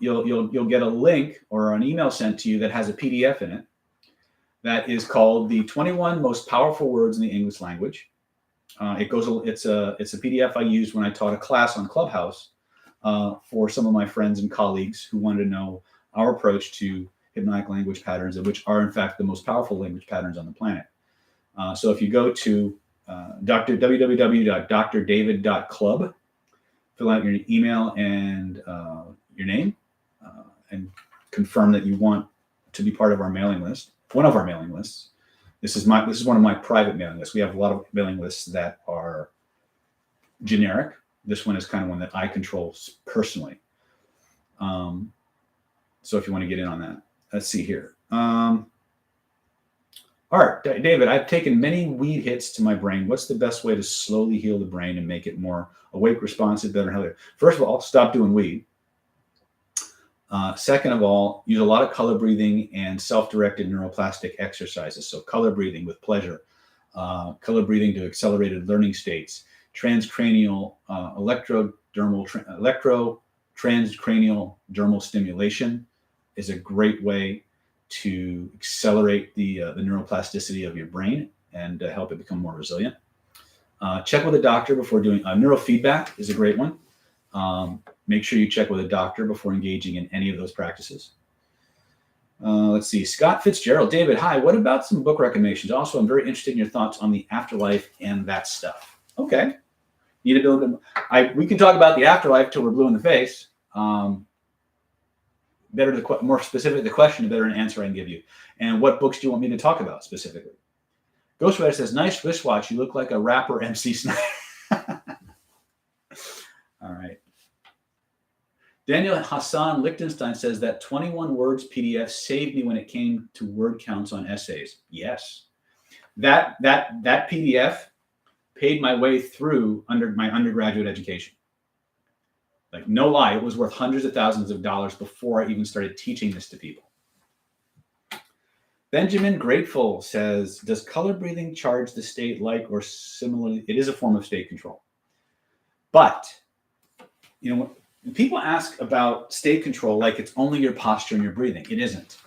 you'll get a link or an email sent to you that has a PDF in it that is called the 21 most powerful words in the English language. It's a PDF I used when I taught a class on Clubhouse for some of my friends and colleagues who wanted to know our approach to hypnotic language patterns, which are in fact the most powerful language patterns on the planet. So if you go to www.drdavid.club, fill out your email and your name, and confirm that you want to be part of our mailing list, one of our mailing lists. This is one of my private mailing lists. We have a lot of mailing lists that are generic. This one is kind of one that I control personally. So if you want to get in on that, let's see here. All right, David, I've taken many weed hits to my brain. What's the best way to slowly heal the brain and make it more awake, responsive, better, healthier? First of all, stop doing weed. Second of all, use a lot of color breathing and self-directed neuroplastic exercises. So color breathing with pleasure, color breathing to accelerated learning states, transcranial transcranial dermal stimulation is a great way to accelerate the neuroplasticity of your brain and help it become more resilient. Check with a doctor before doing neurofeedback is a great one. Make sure you check with a doctor before engaging in any of those practices. Let's see. Scott Fitzgerald. David, hi. What about some book recommendations? Also, I'm very interested in your thoughts on the afterlife and that stuff. Okay. Need to build them. We can talk about the afterlife till we're blue in the face. More specific the question, the better an answer I can give you. And what books do you want me to talk about specifically? Ghostwriter says, nice wristwatch. You look like a rapper MC Snyder. All right. Daniel Hassan Lichtenstein says that 21 words PDF saved me when it came to word counts on essays. Yes. That PDF paid my way through my undergraduate education. Like, no lie, it was worth hundreds of thousands of dollars before I even started teaching this to people. Benjamin Grateful says, does color breathing charge the state like or similarly? It is a form of state control. But, when people ask about state control like it's only your posture and your breathing. It isn't.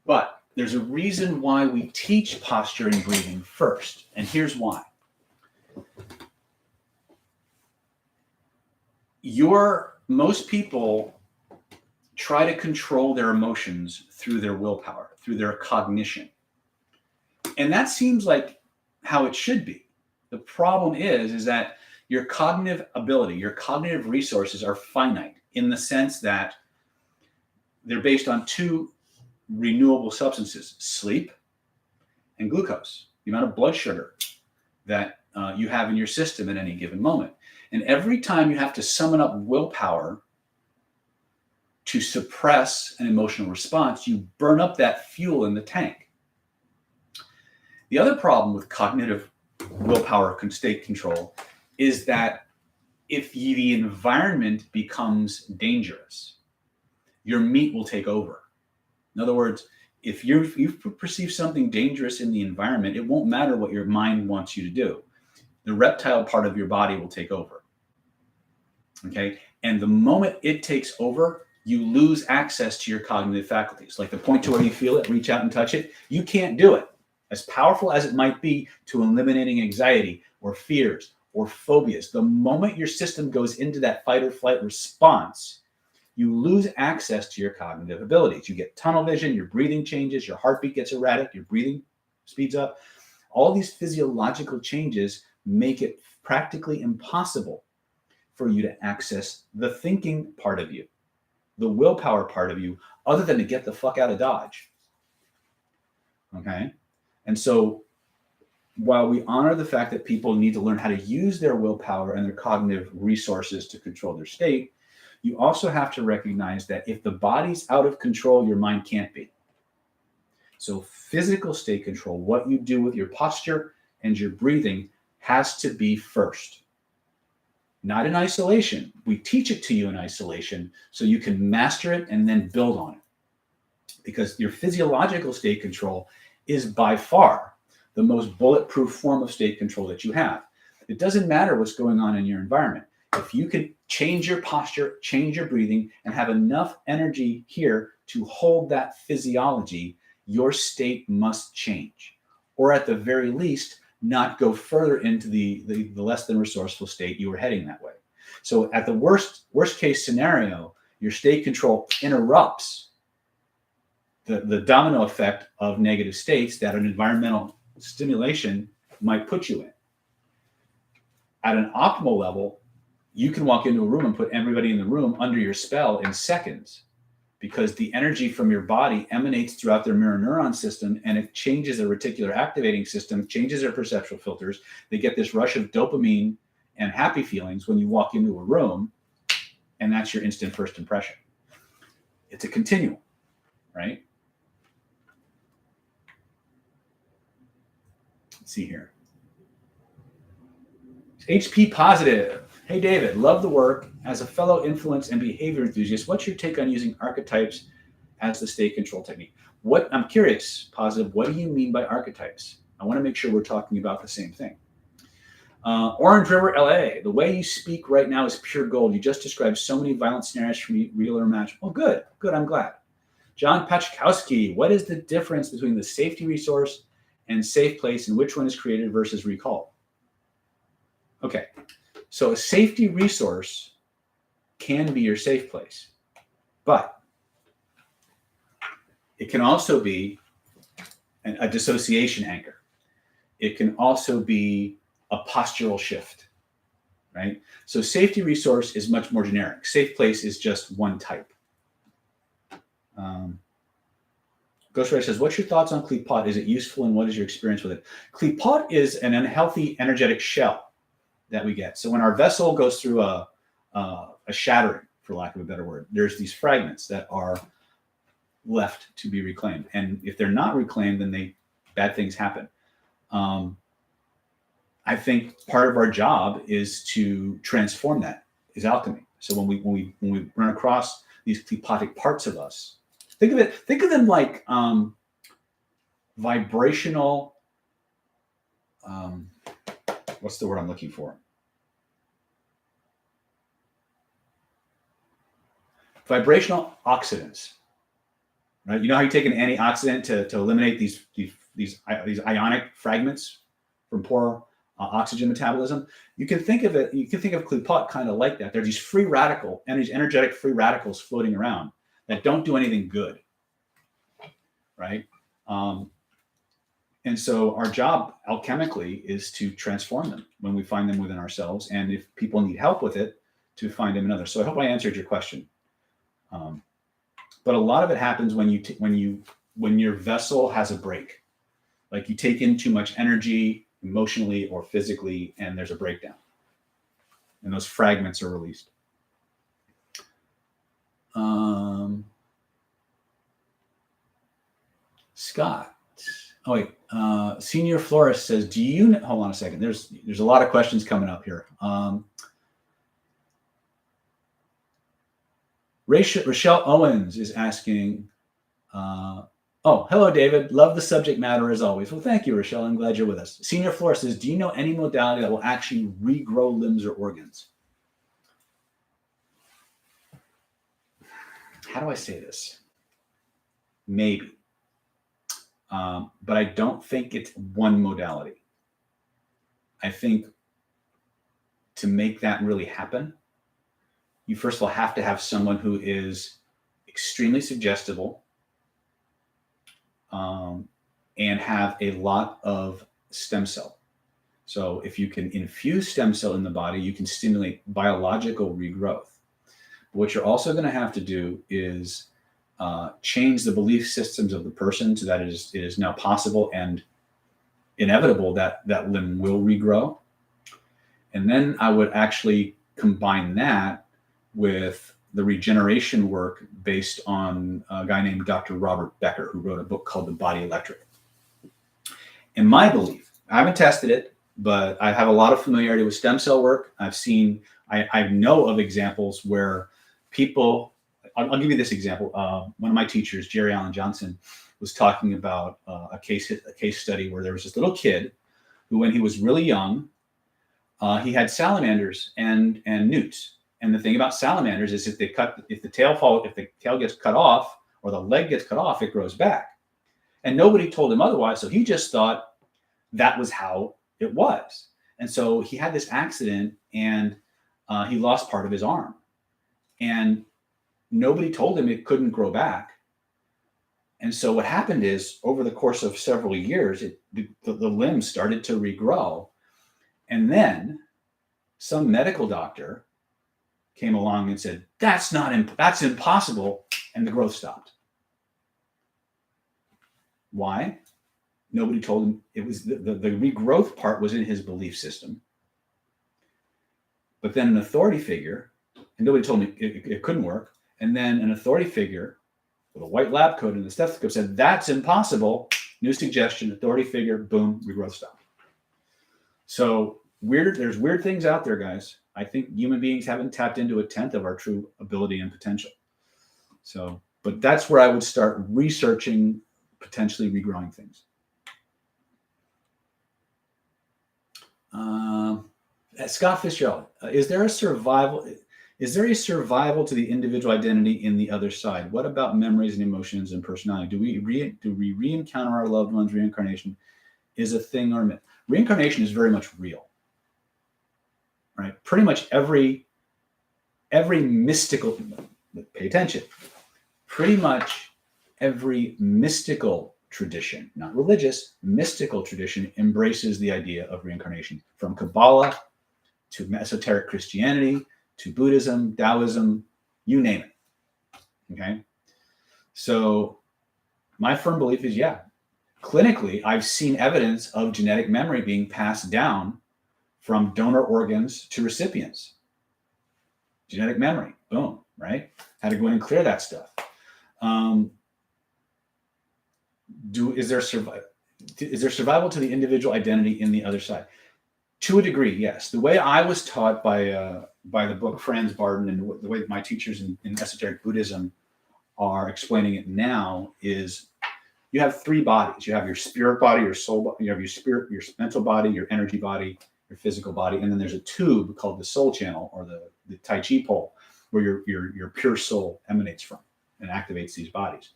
But there's a reason why we teach posture and breathing first. And here's why. Most people try to control their emotions through their willpower, through their cognition. And that seems like how it should be. The problem is that your cognitive ability, your cognitive resources are finite in the sense that they're based on two renewable substances, sleep and glucose, the amount of blood sugar that you have in your system at any given moment. And every time you have to summon up willpower to suppress an emotional response, you burn up that fuel in the tank. The other problem with cognitive willpower state control is that if the environment becomes dangerous, your meat will take over. In other words, if you perceive something dangerous in the environment, it won't matter what your mind wants you to do. The reptile part of your body will take over. Okay? And the moment it takes over, you lose access to your cognitive faculties. Like the point to where you feel it, reach out and touch it, you can't do it. As powerful as it might be to eliminating anxiety or fears or phobias, the moment your system goes into that fight or flight response, you lose access to your cognitive abilities. You get tunnel vision, your breathing changes, your heartbeat gets erratic, your breathing speeds up. All these physiological changes make it practically impossible for you to access the thinking part of you, the willpower part of you, other than to get the fuck out of Dodge. Okay? And so while we honor the fact that people need to learn how to use their willpower and their cognitive resources to control their state, you also have to recognize that if the body's out of control, your mind can't be. So physical state control, what you do with your posture and your breathing, has to be first. Not in isolation. We teach it to you in isolation so you can master it and then build on it. Because your physiological state control is by far the most bulletproof form of state control that you have. It doesn't matter what's going on in your environment. If you can change your posture, change your breathing, and have enough energy here to hold that physiology, your state must change. Or at the very least, not go further into the less than resourceful state you were heading that way. So at the worst case scenario, your state control interrupts the domino effect of negative states that an environmental stimulation might put you in. At an optimal level, you can walk into a room and put everybody in the room under your spell in seconds, because the energy from your body emanates throughout their mirror neuron system, and it changes their reticular activating system, changes their perceptual filters. They get this rush of dopamine and happy feelings when you walk into a room, and that's your instant first impression. It's a continuum, right? Let's see here. HP Positive. Hey, David, love the work. As a fellow influence and behavior enthusiast, what's your take on using archetypes as the state control technique? I'm curious, Positive, what do you mean by archetypes? I want to make sure we're talking about the same thing. Orange River, LA. The way you speak right now is pure gold. You just described so many violent scenarios for me, real or imagined. Oh, good. I'm glad. John Pachkowski, what is the difference between the safety resource and safe place, and which one is created versus recalled? Okay, so a safety resource can be your safe place, but it can also be a dissociation anchor. It can also be a postural shift, right? So safety resource is much more generic. Safe place is just one type. Ghostwriter says, what's your thoughts on Kleepot? Is it useful, and what is your experience with it? Kleepot is an unhealthy energetic shell that we get. So when our vessel goes through a shattering, for lack of a better word, there's these fragments that are left to be reclaimed. And if they're not reclaimed, then bad things happen. I think part of our job is to transform that, is alchemy. So when we run across these klepotic parts of us, think of them like vibrational, what's the word I'm looking for? Vibrational oxidants, right? You know how you take an antioxidant to eliminate these ionic fragments from poor oxygen metabolism? You can think of Kleepot kind of like that. There are these free radical, energetic free radicals floating around that don't do anything good, right? And so our job alchemically is to transform them when we find them within ourselves, and if people need help with it, to find them in others. So I hope I answered your question. But a lot of it happens when your vessel has a break, like you take in too much energy emotionally or physically, and there's a breakdown, and those fragments are released. Scott. Oh wait, Senior Florist says, do you know, hold on a second. There's a lot of questions coming up here. Rochelle Owens is asking, oh, hello, David. Love the subject matter as always. Well, thank you, Rochelle. I'm glad you're with us. Senior Florist says, do you know any modality that will actually regrow limbs or organs? How do I say this? Maybe. But I don't think it's one modality. I think to make that really happen, you first of all have to have someone who is extremely suggestible and have a lot of stem cell. So if you can infuse stem cell in the body, you can stimulate biological regrowth. But what you're also going to have to do is change the belief systems of the person so that it is now possible and inevitable that that limb will regrow. And then I would actually combine that with the regeneration work based on a guy named Dr. Robert Becker, who wrote a book called The Body Electric. In my belief, I haven't tested it, but I have a lot of familiarity with stem cell work. I know of examples where people, I'll give you this example. One of my teachers, Jerry Allen Johnson, was talking about a case study where there was this little kid who, when he was really young, he had salamanders and newts. And the thing about salamanders is if the tail gets cut off or the leg gets cut off, it grows back. And nobody told him otherwise. So he just thought that was how it was. And so he had this accident and he lost part of his arm. And nobody told him it couldn't grow back. And so what happened is, over the course of several years, the limb started to regrow. And then some medical doctor came along and said, that's impossible. And the growth stopped. Why? Nobody told him. It was the regrowth part was in his belief system. But then an authority figure and nobody told me it couldn't work. And then an authority figure with a white lab coat and the stethoscope said, that's impossible. New suggestion, authority figure, boom, regrowth stop. So there's weird things out there, guys. I think human beings haven't tapped into 1/10 of our true ability and potential. So, but that's where I would start researching potentially regrowing things. Scott Fitzgerald, is there a survival to the individual identity in the other side? What about memories and emotions and personality? Do we re-encounter our loved ones? Reincarnation is a thing or myth? Reincarnation is very much real, right? Pretty much every mystical, pay attention, pretty much every mystical tradition, not religious, mystical tradition embraces the idea of reincarnation, from Kabbalah to esoteric Christianity to Buddhism, Taoism, you name it. Okay. So my firm belief is, yeah, clinically, I've seen evidence of genetic memory being passed down from donor organs to recipients. Genetic memory, boom, right? Had to go in and clear that stuff. Is there survival to the individual identity in the other side? To a degree, yes. The way I was taught by the book Franz Barden, and the way my teachers in esoteric Buddhism are explaining it now, is you have 3 bodies. You have your spirit body, your soul body, you have your spirit, your mental body, your energy body, your physical body, and then there's a tube called the soul channel, or the Tai Chi pole, where your pure soul emanates from and activates these bodies.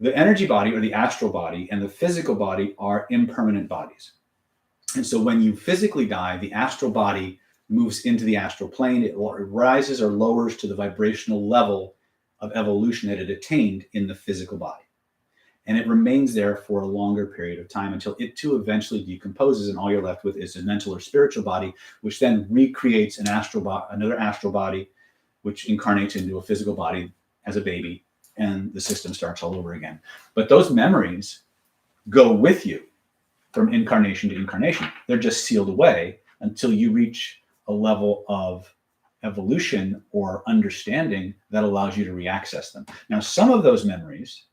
The energy body, or the astral body, and the physical body are impermanent bodies. And so when you physically die, the astral body moves into the astral plane. It rises or lowers to the vibrational level of evolution that it attained in the physical body. And it remains there for a longer period of time until it too eventually decomposes, and all you're left with is a mental or spiritual body, which then recreates another astral body, which incarnates into a physical body as a baby, and the system starts all over again. But those memories go with you from incarnation to incarnation. They're just sealed away until you reach a level of evolution or understanding that allows you to reaccess them. Now, some of those memories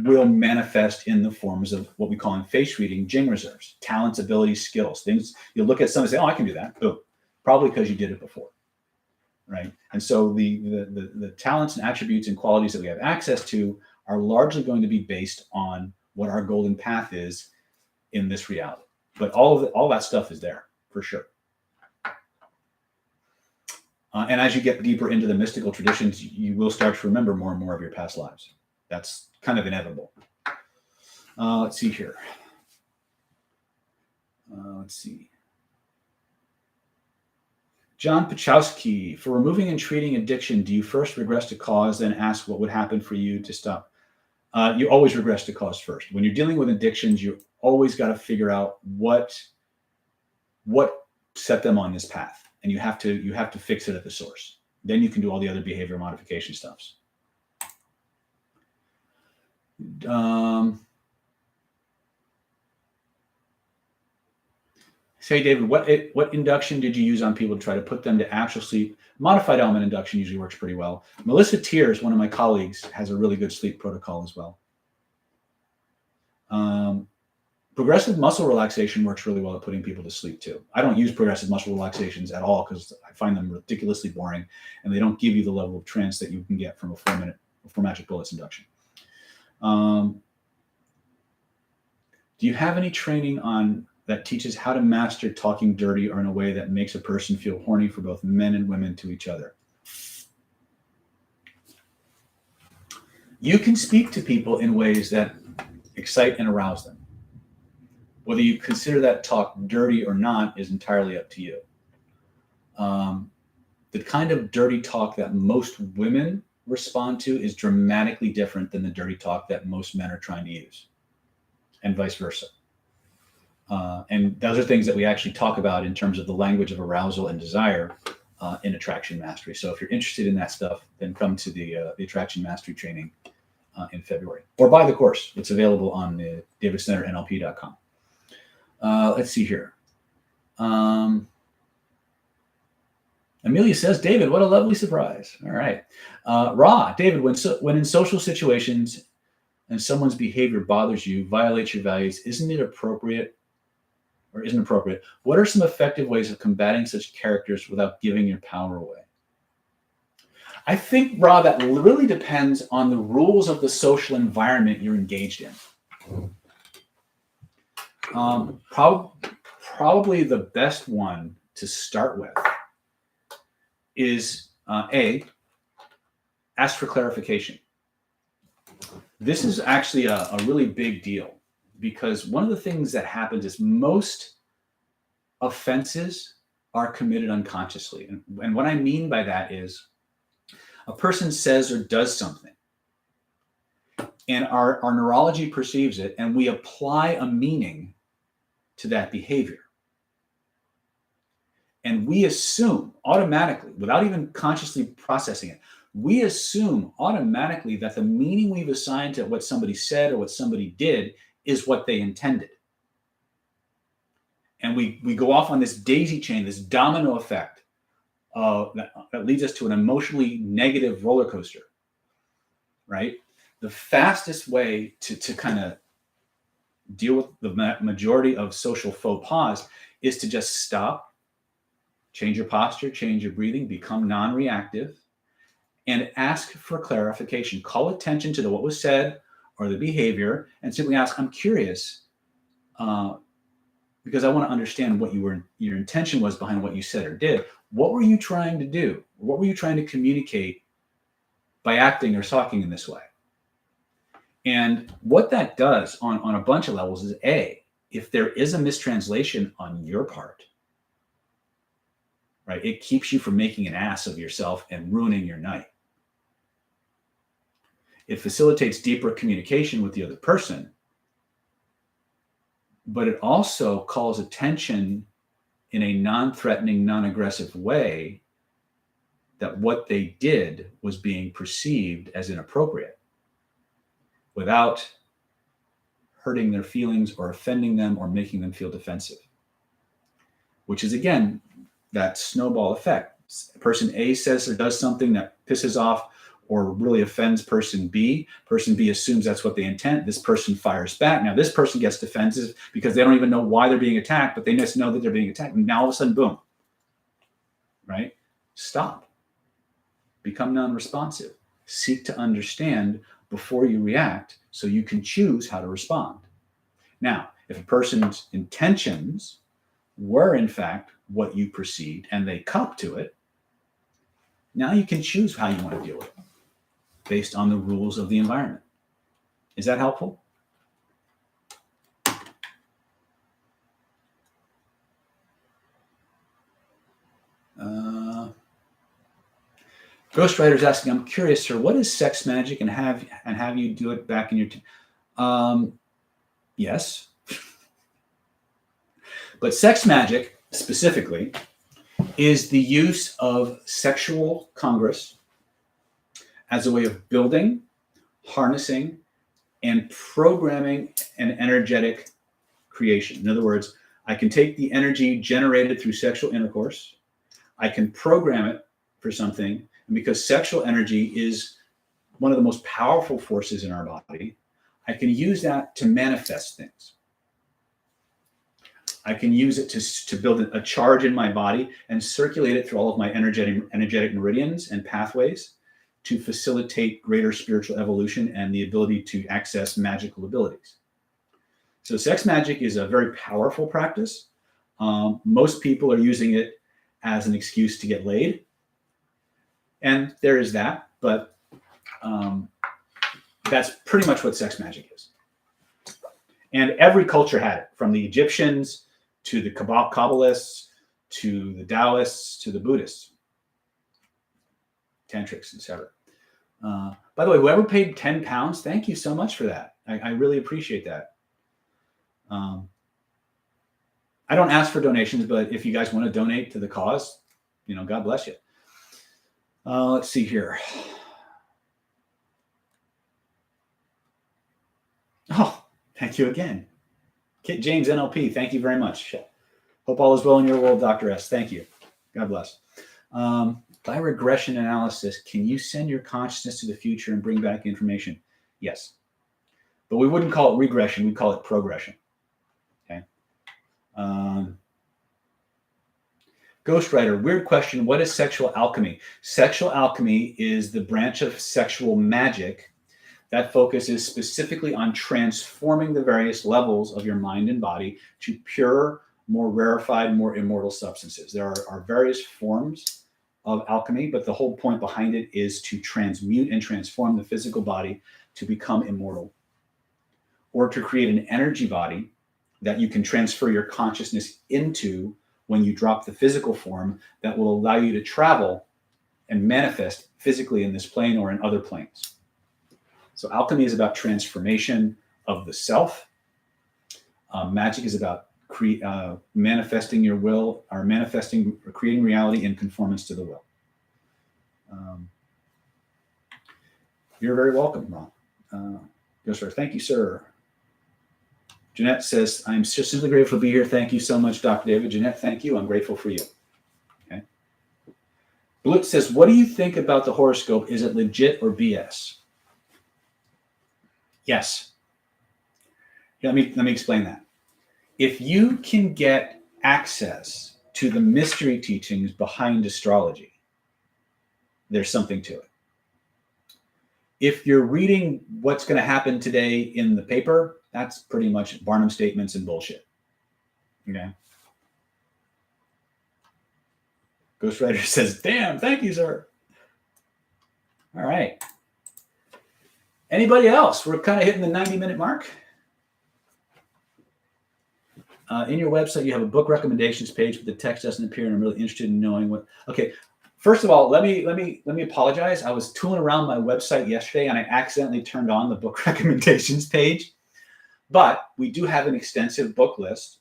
will manifest in the forms of what we call in face reading Jing reserves, talents, abilities, skills, things. You'll look at someone and say, oh, I can do that. Boom. Probably because you did it before, right? And so the talents and attributes and qualities that we have access to are largely going to be based on what our golden path is in this reality. But all that stuff is there for sure. And as you get deeper into the mystical traditions, you will start to remember more and more of your past lives. That's kind of inevitable. Let's see here. Let's see. John Pachowski, for removing and treating addiction, do you first regress to cause, then ask what would happen for you to stop? You always regress to cause first. When you're dealing with addictions, you always got to figure out what set them on this path, and you have to fix it at the source. Then you can do all the other behavior modification stuffs. Say, David, what induction did you use on people to try to put them to actual sleep? Modified element induction usually works pretty well. Melissa Tiers, one of my colleagues, has a really good sleep protocol as well. Progressive muscle relaxation works really well at putting people to sleep too. I don't use progressive muscle relaxations at all because I find them ridiculously boring, and they don't give you the level of trance that you can get from a 4 magic bullets induction. Do you have any training on that teaches how to master talking dirty or in a way that makes a person feel horny for both men and women to each other? You can speak to people in ways that excite and arouse them. Whether you consider that talk dirty or not is entirely up to you. The kind of dirty talk that most women respond to is dramatically different than the dirty talk that most men are trying to use, and vice versa. And those are things that we actually talk about in terms of the language of arousal and desire in Attraction Mastery. So if you're interested in that stuff, then come to the Attraction Mastery training in February, or buy the course. It's available on the davidsnyder.nlp.com. Let's see here. Amelia says, David, what a lovely surprise. All right. Ra, David, when in social situations and someone's behavior bothers you, violates your values, isn't appropriate? What are some effective ways of combating such characters without giving your power away? I think, Ra, that really depends on the rules of the social environment you're engaged in. Probably the best one to start with is ask for clarification. This is actually a really big deal, because one of the things that happens is most offenses are committed unconsciously. And what I mean by that is a person says or does something, and our neurology perceives it, and we apply a meaning to that behavior. And we assume automatically, without even consciously processing it, we assume automatically that the meaning we've assigned to what somebody said or what somebody did is what they intended. And we go off on this daisy chain, this domino effect that leads us to an emotionally negative roller coaster, right? The fastest way to kind of deal with the majority of social faux pas is to just stop, change your posture, change your breathing, become non-reactive, and ask for clarification. Call attention to what was said or the behavior, and simply ask, I'm curious, because I want to understand what your intention was behind what you said or did. What were you trying to do? What were you trying to communicate by acting or talking in this way? And what that does on a bunch of levels is, if there is a mistranslation on your part, right, it keeps you from making an ass of yourself and ruining your night. It facilitates deeper communication with the other person, but it also calls attention in a non-threatening, non-aggressive way that what they did was being perceived as inappropriate, without hurting their feelings or offending them or making them feel defensive, which is, again, that snowball effect. Person A says or does something that pisses off or really offends person B. Person B assumes that's what they intend. This person fires back. Now this person gets defensive because they don't even know why they're being attacked, but they just know that they're being attacked. And now all of a sudden, boom, right? Stop. Become non-responsive. Seek to understand before you react so you can choose how to respond. Now, if a person's intentions were in fact what you perceived and they cop to it, now you can choose how you want to deal with it based on the rules of the environment. Is that helpful? Ghostwriter's asking, I'm curious, sir, what is sex magic, and have you do it back in your yes. But sex magic specifically is the use of sexual congress as a way of building, harnessing, and programming an energetic creation. In other words, I can take the energy generated through sexual intercourse, I can program it for something, and because sexual energy is one of the most powerful forces in our body, I can use that to manifest things. I can use it to build a charge in my body and circulate it through all of my energetic meridians and pathways to facilitate greater spiritual evolution and the ability to access magical abilities. So sex magic is a very powerful practice. Most people are using it as an excuse to get laid. And there is that, but that's pretty much what sex magic is. And every culture had it, from the Egyptians to the Kabbalists, to the Taoists, to the Buddhists, Tantrics, etc. By the way, whoever paid £10, thank you so much for that. I really appreciate that. I don't ask for donations, but if you guys want to donate to the cause, God bless you. Let's see here. Oh, thank you again. Kit James NLP, thank you very much. Hope all is well in your world, Dr. S. Thank you. God bless. By regression analysis, can you send your consciousness to the future and bring back information? Yes. But we wouldn't call it regression. We'd call it progression. Okay. Ghostwriter, weird question. What is sexual alchemy? Sexual alchemy is the branch of sexual magic that focuses specifically on transforming the various levels of your mind and body to pure, more rarefied, more immortal substances. There are various forms of alchemy, but the whole point behind it is to transmute and transform the physical body to become immortal, or to create an energy body that you can transfer your consciousness into when you drop the physical form, that will allow you to travel and manifest physically in this plane or in other planes. So alchemy is about transformation of the self. Magic is about manifesting your will, or manifesting or creating reality in conformance to the will. You're very welcome, Ron. Ghostwriter, thank you, sir. Jeanette says, I'm just simply grateful to be here. Thank you so much, Dr. David. Jeanette, thank you. I'm grateful for you. Okay. Blitz says, what do you think about the horoscope? Is it legit or BS? Yes. Let me explain that. If you can get access to the mystery teachings behind astrology, there's something to it. If you're reading what's going to happen today in the paper, that's pretty much Barnum statements and bullshit. Okay. Ghostwriter says, damn, thank you, sir. All right. Anybody else? We're kind of hitting the 90-minute mark. In your website, you have a book recommendations page, but the text doesn't appear, and I'm really interested in knowing what. Okay, first of all, let me apologize. I was tooling around my website yesterday, and I accidentally turned on the book recommendations page. But we do have an extensive book list.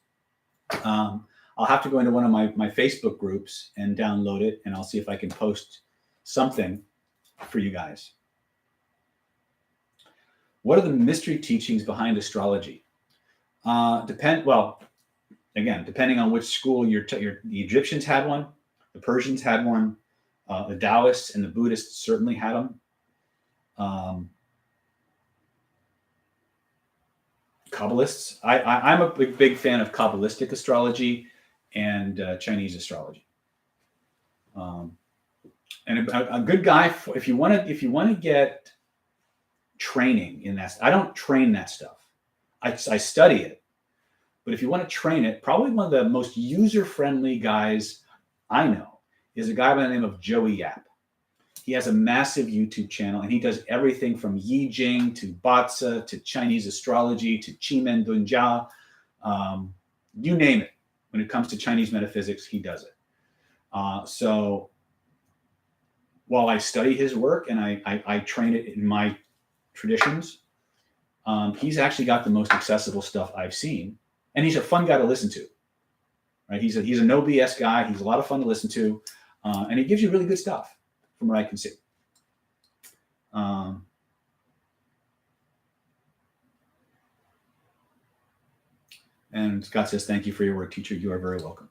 I'll have to go into one of my Facebook groups and download it, and I'll see if I can post something for you guys. What are the mystery teachings behind astrology? Depending on which school the Egyptians had one, the Persians had one, the Taoists and the Buddhists certainly had them. Kabbalists. I'm a big fan of Kabbalistic astrology and Chinese astrology. And a good guy if you want to get training in that. I don't train that stuff. I study it. But if you want to train it, probably one of the most user-friendly guys I know is a guy by the name of Joey Yap. He has a massive YouTube channel, and he does everything from Yi Jing to Batsa to Chinese astrology to Qimen Dunjia. You name it. When it comes to Chinese metaphysics, he does it. So while I study his work and I train it in my traditions, he's actually got the most accessible stuff I've seen. And he's a fun guy to listen to, right? He's a no BS guy. He's a lot of fun to listen to, and he gives you really good stuff, from what I can see. And Scott says, "Thank you for your work, teacher. You are very welcome."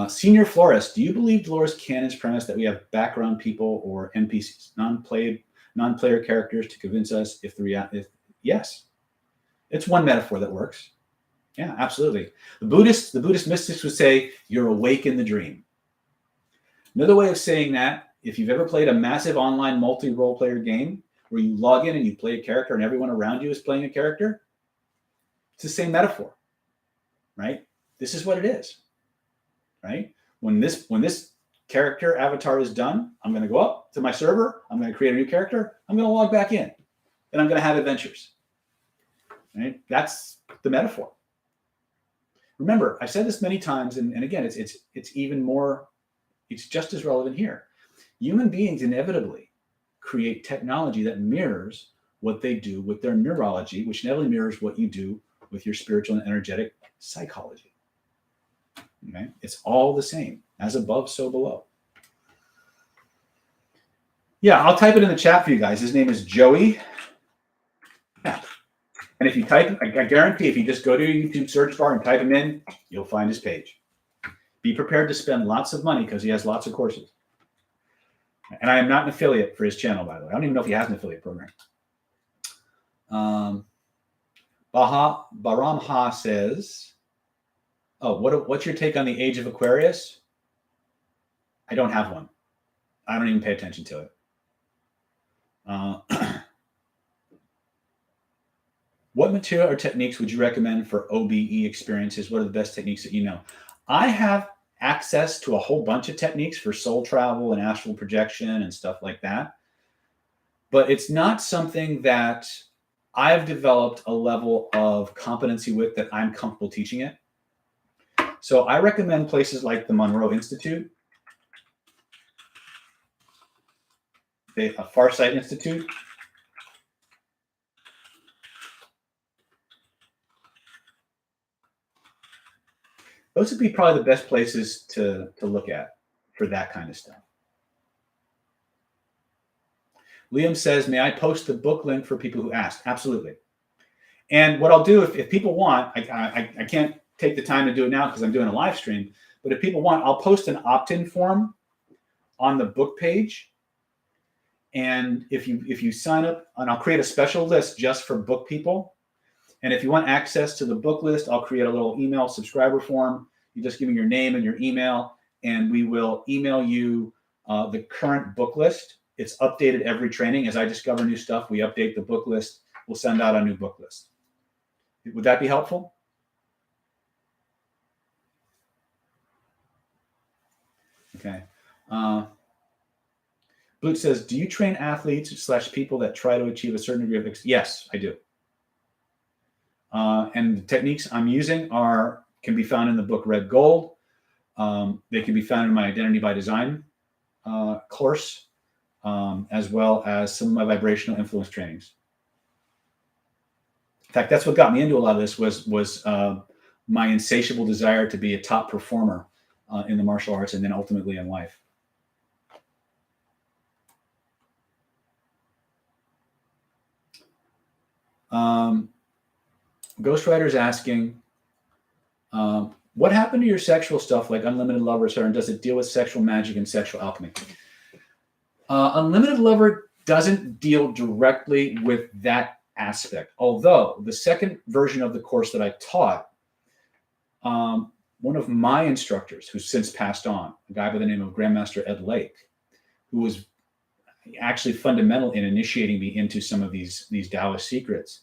Senior Florist, do you believe Dolores Cannon's premise that we have background people or NPCs, non-player characters, to convince us if yes, it's one metaphor that works. Yeah, absolutely. The Buddhist mystics would say you're awake in the dream. Another way of saying that, if you've ever played a massive online multi-role player game where you log in and you play a character and everyone around you is playing a character, it's the same metaphor, right? This is what it is, right? When this character avatar is done, I'm going to go up to my server, I'm going to create a new character, I'm going to log back in, and I'm going to have adventures, right? That's the metaphor. Remember, I've said this many times, and again, it's even more, it's just as relevant here. Human beings inevitably create technology that mirrors what they do with their neurology, which inevitably mirrors what you do with your spiritual and energetic psychology. Okay? It's all the same. As above, so below. Yeah, I'll type it in the chat for you guys. His name is Joey. Yeah. And if you type, I guarantee if you just go to your YouTube search bar and type him in, you'll find his page. Be prepared to spend lots of money because he has lots of courses. And I am not an affiliate for his channel, by the way. I don't even know if he has an affiliate program. Baram Ha says, oh, what's your take on the age of Aquarius? I don't have one. I don't even pay attention to it. What material or techniques would you recommend for OBE experiences? What are the best techniques that you know? I have access to a whole bunch of techniques for soul travel and astral projection and stuff like that. But it's not something that I've developed a level of competency with that I'm comfortable teaching it. So I recommend places like the Monroe Institute, the Farsight Institute. Those would be probably the best places to look at for that kind of stuff. Liam says, may I post the book link for people who asked? Absolutely. And what I'll do, if people want, I can't take the time to do it now because I'm doing a live stream, but if people want, I'll post an opt-in form on the book page. And if you sign up, and I'll create a special list just for book people. And if you want access to the book list, I'll create a little email subscriber form. You just give me your name and your email, and we will email you the current book list. It's updated every training. As I discover new stuff, we update the book list. We'll send out a new book list. Would that be helpful? Okay. Blute says, do you train athletes / people that try to achieve a certain degree of Yes, I do. And the techniques I'm using can be found in the book Red Gold. They can be found in my Identity by Design course, as well as some of my vibrational influence trainings. In fact, that's what got me into a lot of this was my insatiable desire to be a top performer in the martial arts and then ultimately in life. Ghost Rider's asking, what happened to your sexual stuff like Unlimited Lover, sir, and does it deal with sexual magic and sexual alchemy? Unlimited Lover doesn't deal directly with that aspect, although the second version of the course that I taught, one of my instructors, who's since passed on, a guy by the name of Grandmaster Ed Lake, who was actually fundamental in initiating me into some of these Taoist secrets.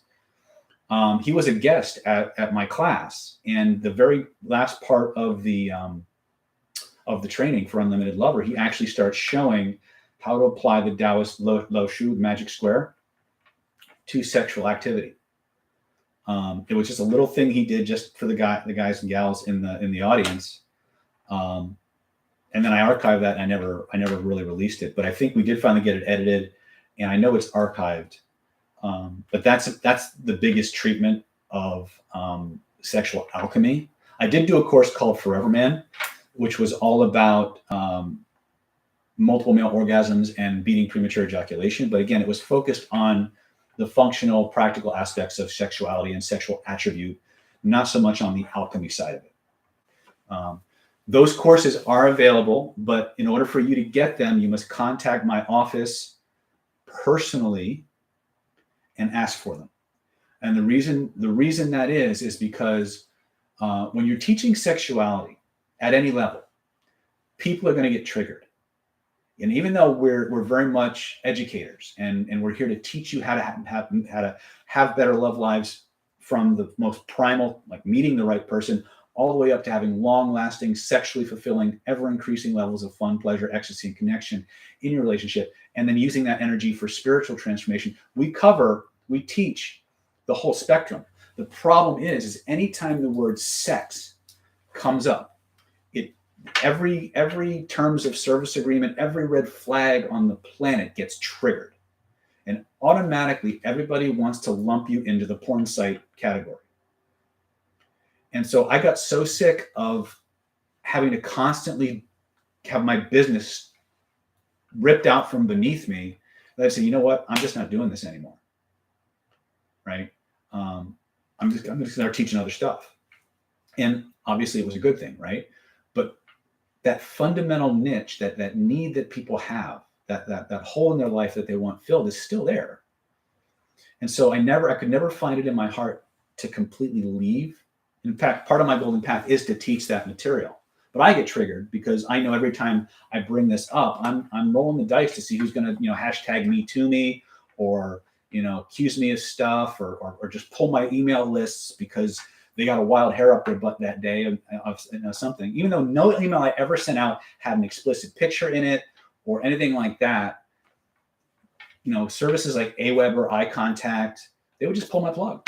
He was a guest at my class, and the very last part of the training for Unlimited Lover, he actually starts showing how to apply the Taoist Lo Shu magic square to sexual activity. It was just a little thing he did just for the guys and gals in the audience, and then I archived that. And I never really released it, but I think we did finally get it edited, and I know it's archived. But that's the biggest treatment of sexual alchemy. I did do a course called Forever Man, which was all about multiple male orgasms and beating premature ejaculation. But again, it was focused on the functional, practical aspects of sexuality and sexual attribute, not so much on the alchemy side of it. Those courses are available, but in order for you to get them, you must contact my office personally and ask for them. And the reason that is because when you're teaching sexuality at any level, people are going to get triggered. And even though we're very much educators and we're here to teach you how to have better love lives from the most primal, like meeting the right person, all the way up to having long-lasting, sexually fulfilling, ever-increasing levels of fun, pleasure, ecstasy, and connection in your relationship, and then using that energy for spiritual transformation. We teach the whole spectrum. The problem is anytime the word sex comes up, every terms of service agreement, every red flag on the planet gets triggered. And automatically everybody wants to lump you into the porn site category. And so I got so sick of having to constantly have my business ripped out from beneath me that I said, you know what? I'm just not doing this anymore. Right? I'm just going to start teaching other stuff. And obviously it was a good thing, right? But that fundamental niche, that need that people have, that hole in their life that they want filled is still there. And so I could never find it in my heart to completely leave. In fact, part of my golden path is to teach that material. But I get triggered because I know every time I bring this up, I'm rolling the dice to see who's going to, hashtag me to me, or, accuse me of stuff, or just pull my email lists because they got a wild hair up their butt that day of something. Even though no email I ever sent out had an explicit picture in it or anything like that, services like Aweber or iContact, they would just pull my plug,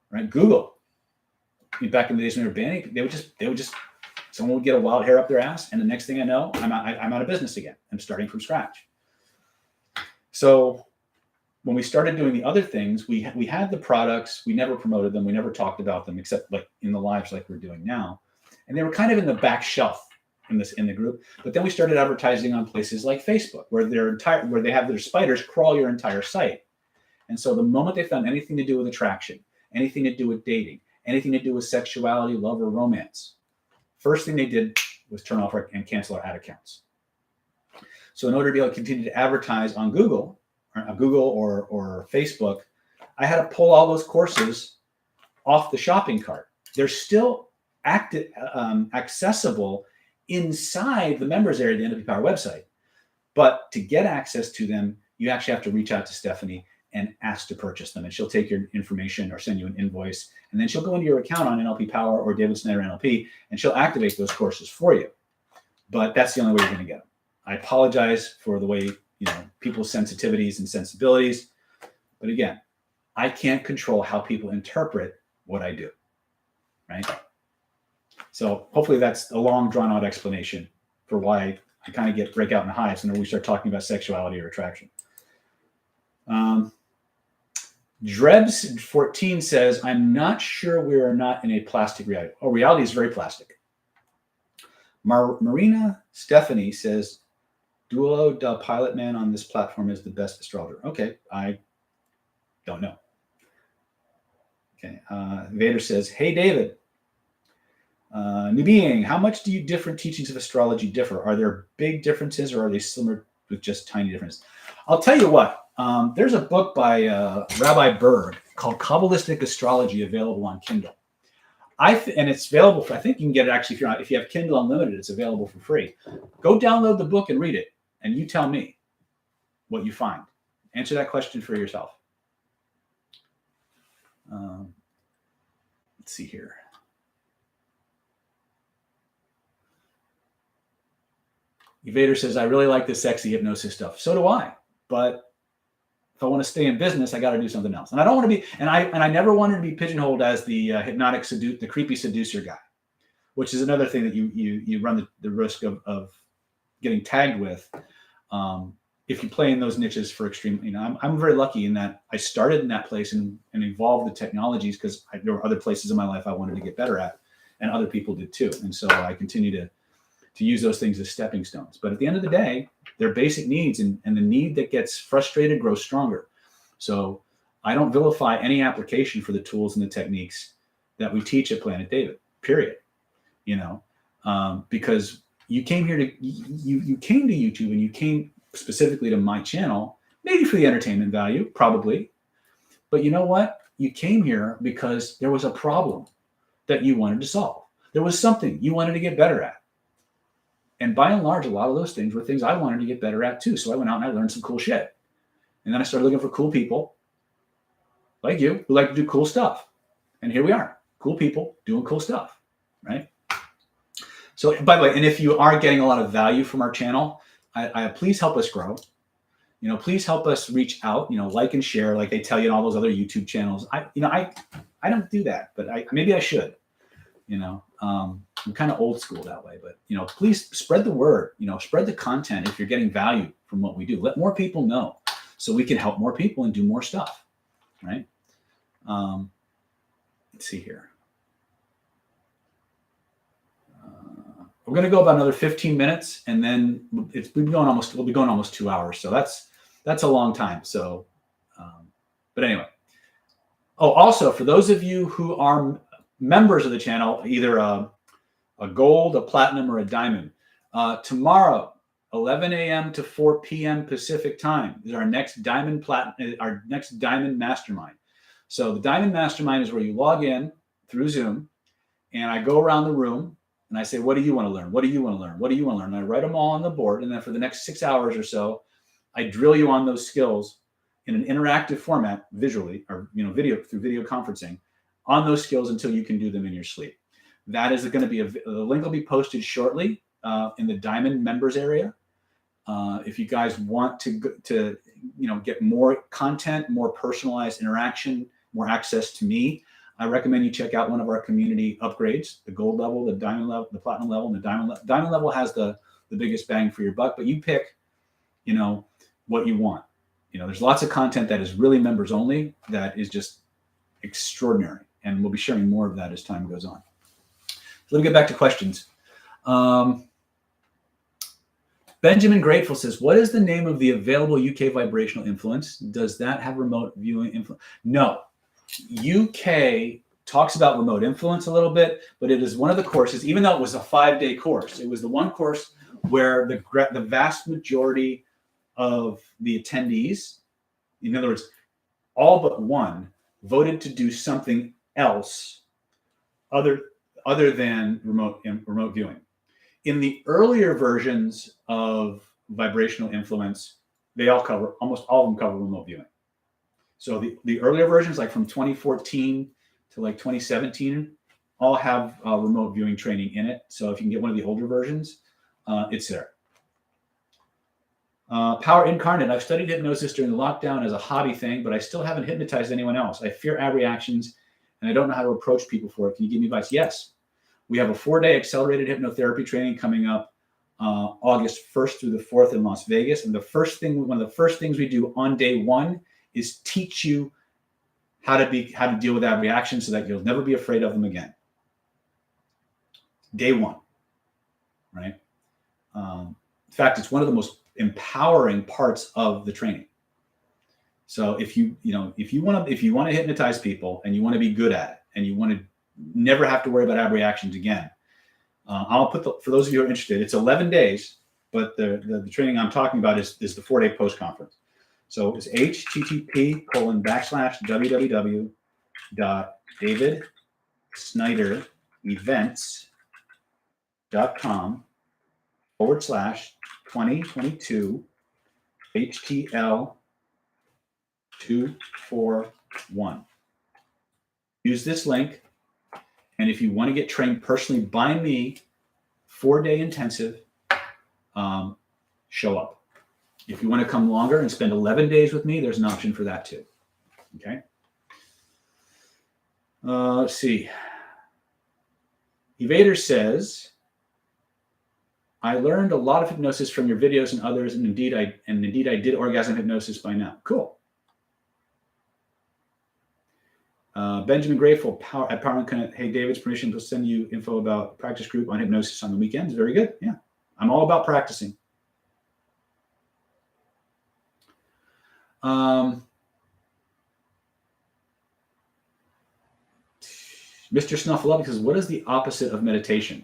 right? Google, back in the days when they were banning, they would just, someone would get a wild hair up their ass, and the next thing I know, I'm out of business again. I'm starting from scratch. So when we started doing the other things, we had the products, we never promoted them, we never talked about them except like in the lives like we're doing now, and they were kind of in the back shelf in the group. But then we started advertising on places like Facebook, where they have their spiders crawl your entire site. And so the moment they found anything to do with attraction, anything to do with dating, anything to do with sexuality, love, or romance, first thing they did was turn off and cancel our ad accounts. So in order to be able to continue to advertise on Google or Facebook, I had to pull all those courses off the shopping cart. They're still accessible inside the members area of the NLP Power website. But to get access to them, you actually have to reach out to Stephanie and ask to purchase them. And she'll take your information or send you an invoice. And then she'll go into your account on NLP Power or David Snyder NLP, and she'll activate those courses for you. But that's the only way you're going to get them. I apologize for the way, people's sensitivities and sensibilities. But again, I can't control how people interpret what I do, right? So hopefully that's a long, drawn-out explanation for why I kind of break out in hives whenever we start talking about sexuality or attraction. Drebs14 says, I'm not sure we are not in a plastic reality. Oh, reality is very plastic. Marina Stephanie says, Duo the Pilot Man on this platform is the best astrologer. Okay, I don't know. Okay, Vader says, hey, David. New being, how much do different teachings of astrology differ? Are there big differences, or are they similar with just tiny differences? I'll tell you what. There's a book by Rabbi Berg called Kabbalistic Astrology available on Kindle. And it's available I think you can get it actually if you have Kindle Unlimited, it's available for free. Go download the book and read it, and you tell me what you find. Answer that question for yourself. Let's see here. Evader says, I really like this sexy hypnosis stuff. So do I. But if I want to stay in business, I got to do something else. And I don't want to be, and I never wanted to be pigeonholed as the hypnotic the creepy seducer guy, which is another thing that you run the risk of getting tagged with if you play in those niches for extreme. I'm very lucky in that I started in that place and evolved the technologies because there were other places in my life I wanted to get better at, and other people did too. And so I continue to use those things as stepping stones. But at the end of the day, they're basic needs, and the need that gets frustrated grows stronger. So I don't vilify any application for the tools and the techniques that we teach at Planet David, period. Because you came here you came to YouTube, and you came specifically to my channel, maybe for the entertainment value, probably. But you know what? You came here because there was a problem that you wanted to solve. There was something you wanted to get better at. And by and large, a lot of those things were things I wanted to get better at too. So I went out and I learned some cool shit. And then I started looking for cool people like you who like to do cool stuff. And here we are, cool people doing cool stuff, right? So by the way, and if you are getting a lot of value from our channel, I please help us grow. Please help us reach out, like and share, like they tell you in all those other YouTube channels. I don't do that, but maybe I should, I'm kind of old school that way, but please spread the word, spread the content if you're getting value from what we do. Let more people know so we can help more people and do more stuff, right? Let's see here. We're going to go about another 15 minutes, and then we'll be going almost 2 hours. So that's a long time. So, but anyway. Oh, also for those of you who are members of the channel, either a gold, a platinum, or a diamond, Tomorrow, 11 a.m. to 4 p.m. Pacific time is our next Diamond Mastermind. So the Diamond Mastermind is where you log in through Zoom, and I go around the room and I say, what do you want to learn? What do you want to learn? What do you want to learn? And I write them all on the board. And then for the next 6 hours or so, I drill you on those skills in an interactive format, visually, or video, through video conferencing, on those skills until you can do them in your sleep. That is going to be the link will be posted shortly in the Diamond members area. If you guys want to get more content, more personalized interaction, more access to me, I recommend you check out one of our community upgrades: the gold level, the diamond level, the platinum level, and the diamond level. Diamond level has the biggest bang for your buck, but you pick, what you want. There's lots of content that is really members only that is just extraordinary, and we'll be sharing more of that as time goes on. So let me get back to questions. Benjamin Grateful says, what is the name of the available UK vibrational influence? Does that have remote viewing influence? No. UK talks about remote influence a little bit, but it is one of the courses, even though it was a 5-day course, it was the one course where the vast majority of the attendees, in other words, all but one, voted to do something else other than remote viewing. In the earlier versions of vibrational influence, almost all of them cover remote viewing. So the earlier versions, like from 2014 to like 2017, all have remote viewing training in it. So if you can get one of the older versions, it's there. Power Incarnate, I've studied hypnosis during the lockdown as a hobby thing, but I still haven't hypnotized anyone else. I fear reactions, and I don't know how to approach people for it. Can you give me advice? Yes. We have a 4-day accelerated hypnotherapy training coming up August 1st through the 4th in Las Vegas. And one of the first things we do on day one is teach you how to deal with that reaction so that you'll never be afraid of them again. Day one, right? In fact, it's one of the most empowering parts of the training. So if you want to hypnotize people and you want to be good at it and you want to never have to worry about reactions again, I'll put for those of you who are interested, it's 11 days, but the training I'm talking about is the 4-day post-conference. So it's http://www.davidsnyder.com/2022 HTL 241. Use this link, and if you want to get trained personally by me, 4-day intensive, show up. If you want to come longer and spend 11 days with me, there's an option for that too. Okay. Let's see. Evader says, I learned a lot of hypnosis from your videos and others, and indeed I did orgasm hypnosis by now. Cool. Benjamin Grateful at Power Connect. Hey, David's permission to send you info about practice group on hypnosis on the weekends. Very good. Yeah, I'm all about practicing. Mr. Snuffleupagus says, what is the opposite of meditation?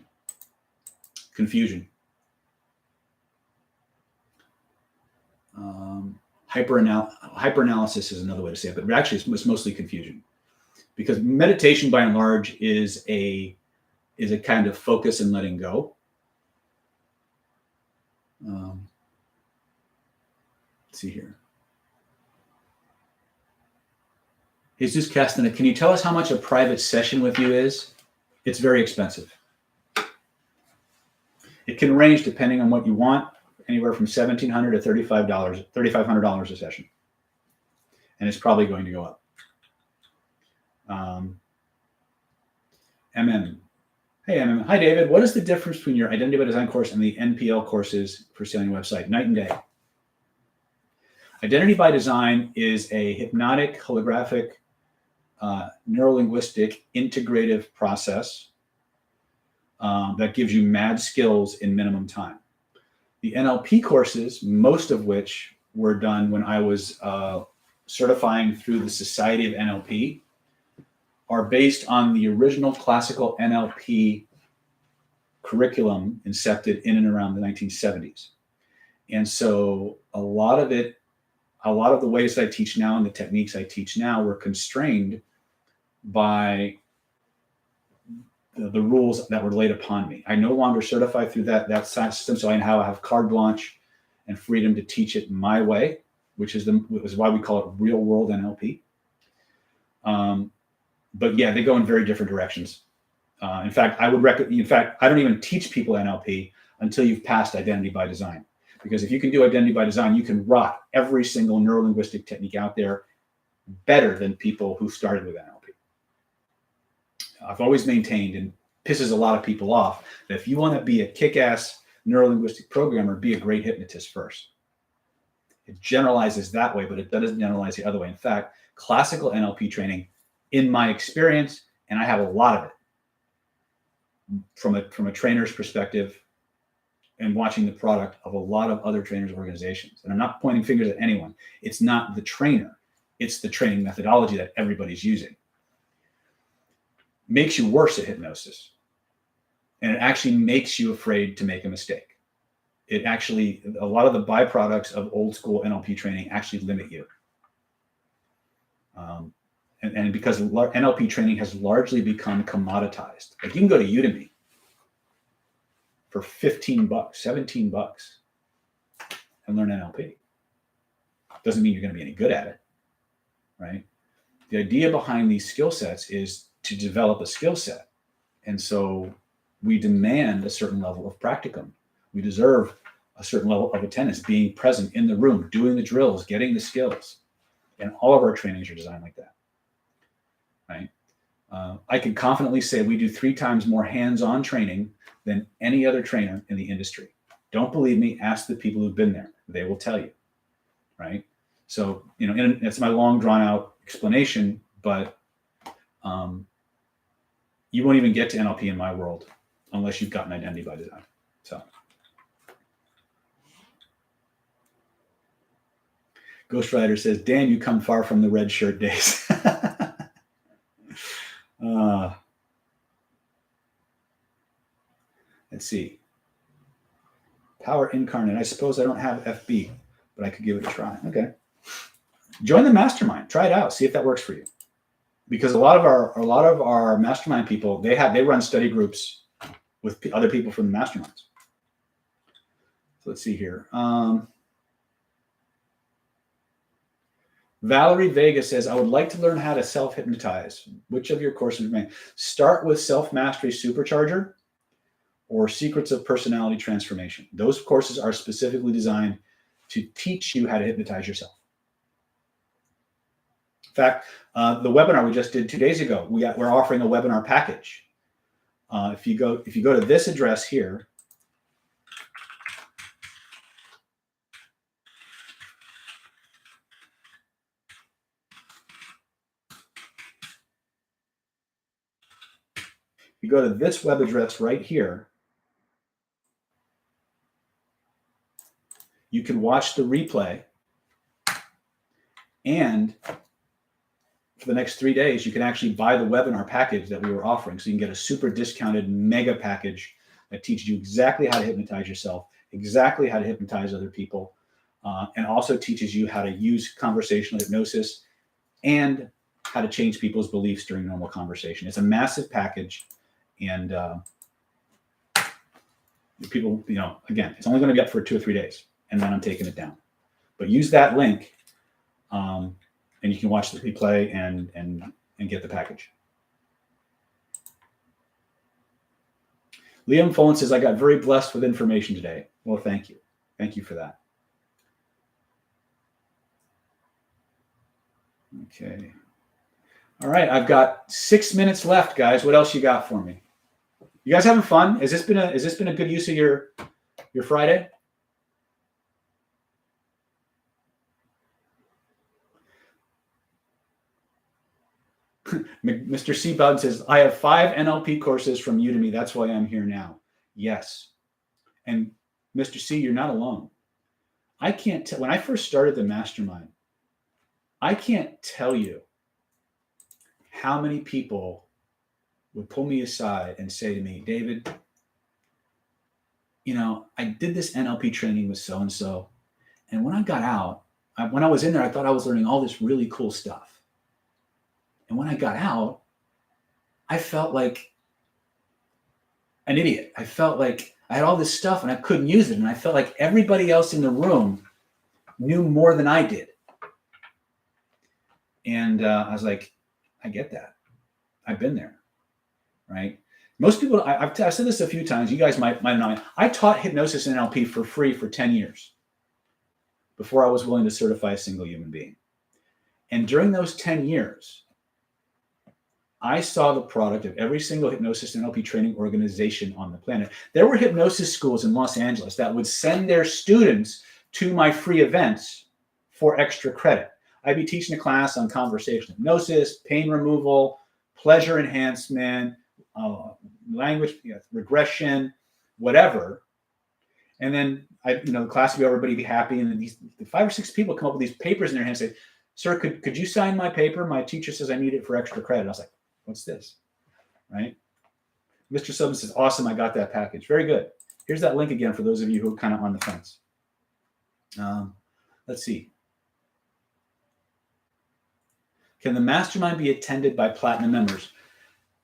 Confusion. Hyperanalysis is another way to say it, but actually it's mostly confusion, because meditation by and large is a kind of focus and letting go. Let's see here. Jesus Castanet, can you tell us how much a private session with you is? It's very expensive. It can range, depending on what you want, anywhere from $1,700 to $3,500 a session. And it's probably going to go up. MM. Hey, MM. Hi, David. What is the difference between your Identity by Design course and the NPL courses for selling your website? Night and day. Identity by Design is a hypnotic, holographic, neurolinguistic, integrative process that gives you mad skills in minimum time. The NLP courses, most of which were done when I was certifying through the Society of NLP, are based on the original classical NLP curriculum incepted in and around the 1970s. And so a lot of the ways that I teach now and the techniques I teach now were constrained by the rules that were laid upon me. I no longer certify through that system, so I now have carte blanche and freedom to teach it my way, which is why we call it real world NLP. But yeah, they go in very different directions. In fact, I don't even teach people NLP until you've passed Identity by Design. Because if you can do Identity by Design, you can rock every single neurolinguistic technique out there better than people who started with NLP. I've always maintained, and pisses a lot of people off, that if you want to be a kick-ass neurolinguistic programmer, be a great hypnotist first. It generalizes that way, but it doesn't generalize the other way. In fact, classical NLP training, in my experience, and I have a lot of it, from a trainer's perspective and watching the product of a lot of other trainers' organizations. And I'm not pointing fingers at anyone. It's not the trainer. It's the training methodology that everybody's using. Makes you worse at hypnosis. And it actually makes you afraid to make a mistake. It actually, a lot of the byproducts of old school NLP training actually limit you. And because NLP training has largely become commoditized. Like you can go to Udemy for $15, $17 and learn NLP. Doesn't mean you're going to be any good at it, right? The idea behind these skill sets is to develop a skill set. And so we demand a certain level of practicum. We deserve a certain level of attendance, being present in the room, doing the drills, getting the skills. And all of our trainings are designed like that, right? I can confidently say we do 3 times more hands-on training than any other trainer in the industry. Don't believe me? Ask the people who've been there. They will tell you, right? So, and it's my long drawn-out explanation, but you won't even get to NLP in my world unless you've gotten Identity by Design. So, Ghost Rider says, "Dan, you come far from the red shirt days." Let's see. Power Incarnate. I suppose I don't have FB, but I could give it a try. Okay. Join the Mastermind. Try it out. See if that works for you. Because a lot of our Mastermind people, they run study groups with other people from the Masterminds. So let's see here. Valerie Vega says, "I would like to learn how to self-hypnotize. Which of your courses may start with Self-Mastery Supercharger or Secrets of Personality Transformation?" Those courses are specifically designed to teach you how to hypnotize yourself. In fact, the webinar we just did 2 days ago, we're offering a webinar package. If you go to this address here, you go to this web address right here, you can watch the replay, and for the next 3 days, you can actually buy the webinar package that we were offering. So you can get a super discounted mega package that teaches you exactly how to hypnotize yourself, exactly how to hypnotize other people, and also teaches you how to use conversational hypnosis and how to change people's beliefs during normal conversation. It's a massive package. And people, again, it's only going to be up for 2 or 3 days, and then I'm taking it down. But use that link, and you can watch the replay and get the package. Liam Fullen says, "I got very blessed with information today." Well, thank you. Thank you for that. Okay. All right. I've got 6 minutes left, guys. What else you got for me? You guys having fun? Has this been a good use of your Friday? Mr. Seabud says, "I have 5 NLP courses from Udemy. That's why I'm here now." Yes. And Mr. C, you're not alone. I can't tell. When I first started the Mastermind, I can't tell you how many people would pull me aside and say to me, "David, I did this NLP training with so-and-so. And when I got out, when I was in there, I thought I was learning all this really cool stuff. And when I got out, I felt like an idiot. I felt like I had all this stuff and I couldn't use it. And I felt like everybody else in the room knew more than I did. And I was like, I get that. I've been there, right? Most people, I've said this a few times. You guys might know. I taught hypnosis and NLP for free for 10 years before I was willing to certify a single human being. And during those 10 years, I saw the product of every single hypnosis and NLP training organization on the planet. There were hypnosis schools in Los Angeles that would send their students to my free events for extra credit. I'd be teaching a class on conversational hypnosis, pain removal, pleasure enhancement, language regression, whatever. And then the class would be over, everybody be happy. And then these 5 or 6 people come up with these papers in their hands and say, "Sir, could you sign my paper? My teacher says I need it for extra credit." I was like, "What's this?" Right? Mr. Subman says, "Awesome, I got that package." Very good. Here's that link again for those of you who are kind of on the fence. Let's see. Can the mastermind be attended by platinum members?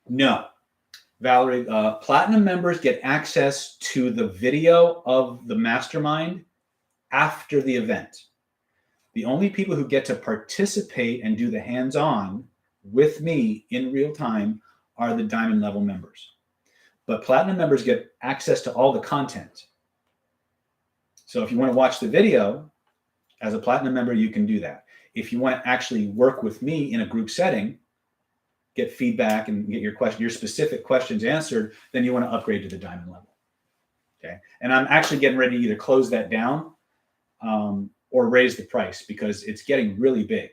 No. Valerie, platinum members get access to the video of the mastermind after the event. The only people who get to participate and do the hands-on with me in real time are the diamond level members. But platinum members get access to all the content. So if you want to watch the video as a platinum member, you can do that. If you want to actually work with me in a group setting, get feedback and get your specific questions answered, then you want to upgrade to the diamond level. Okay. And I'm actually getting ready to either close that down or raise the price because it's getting really big.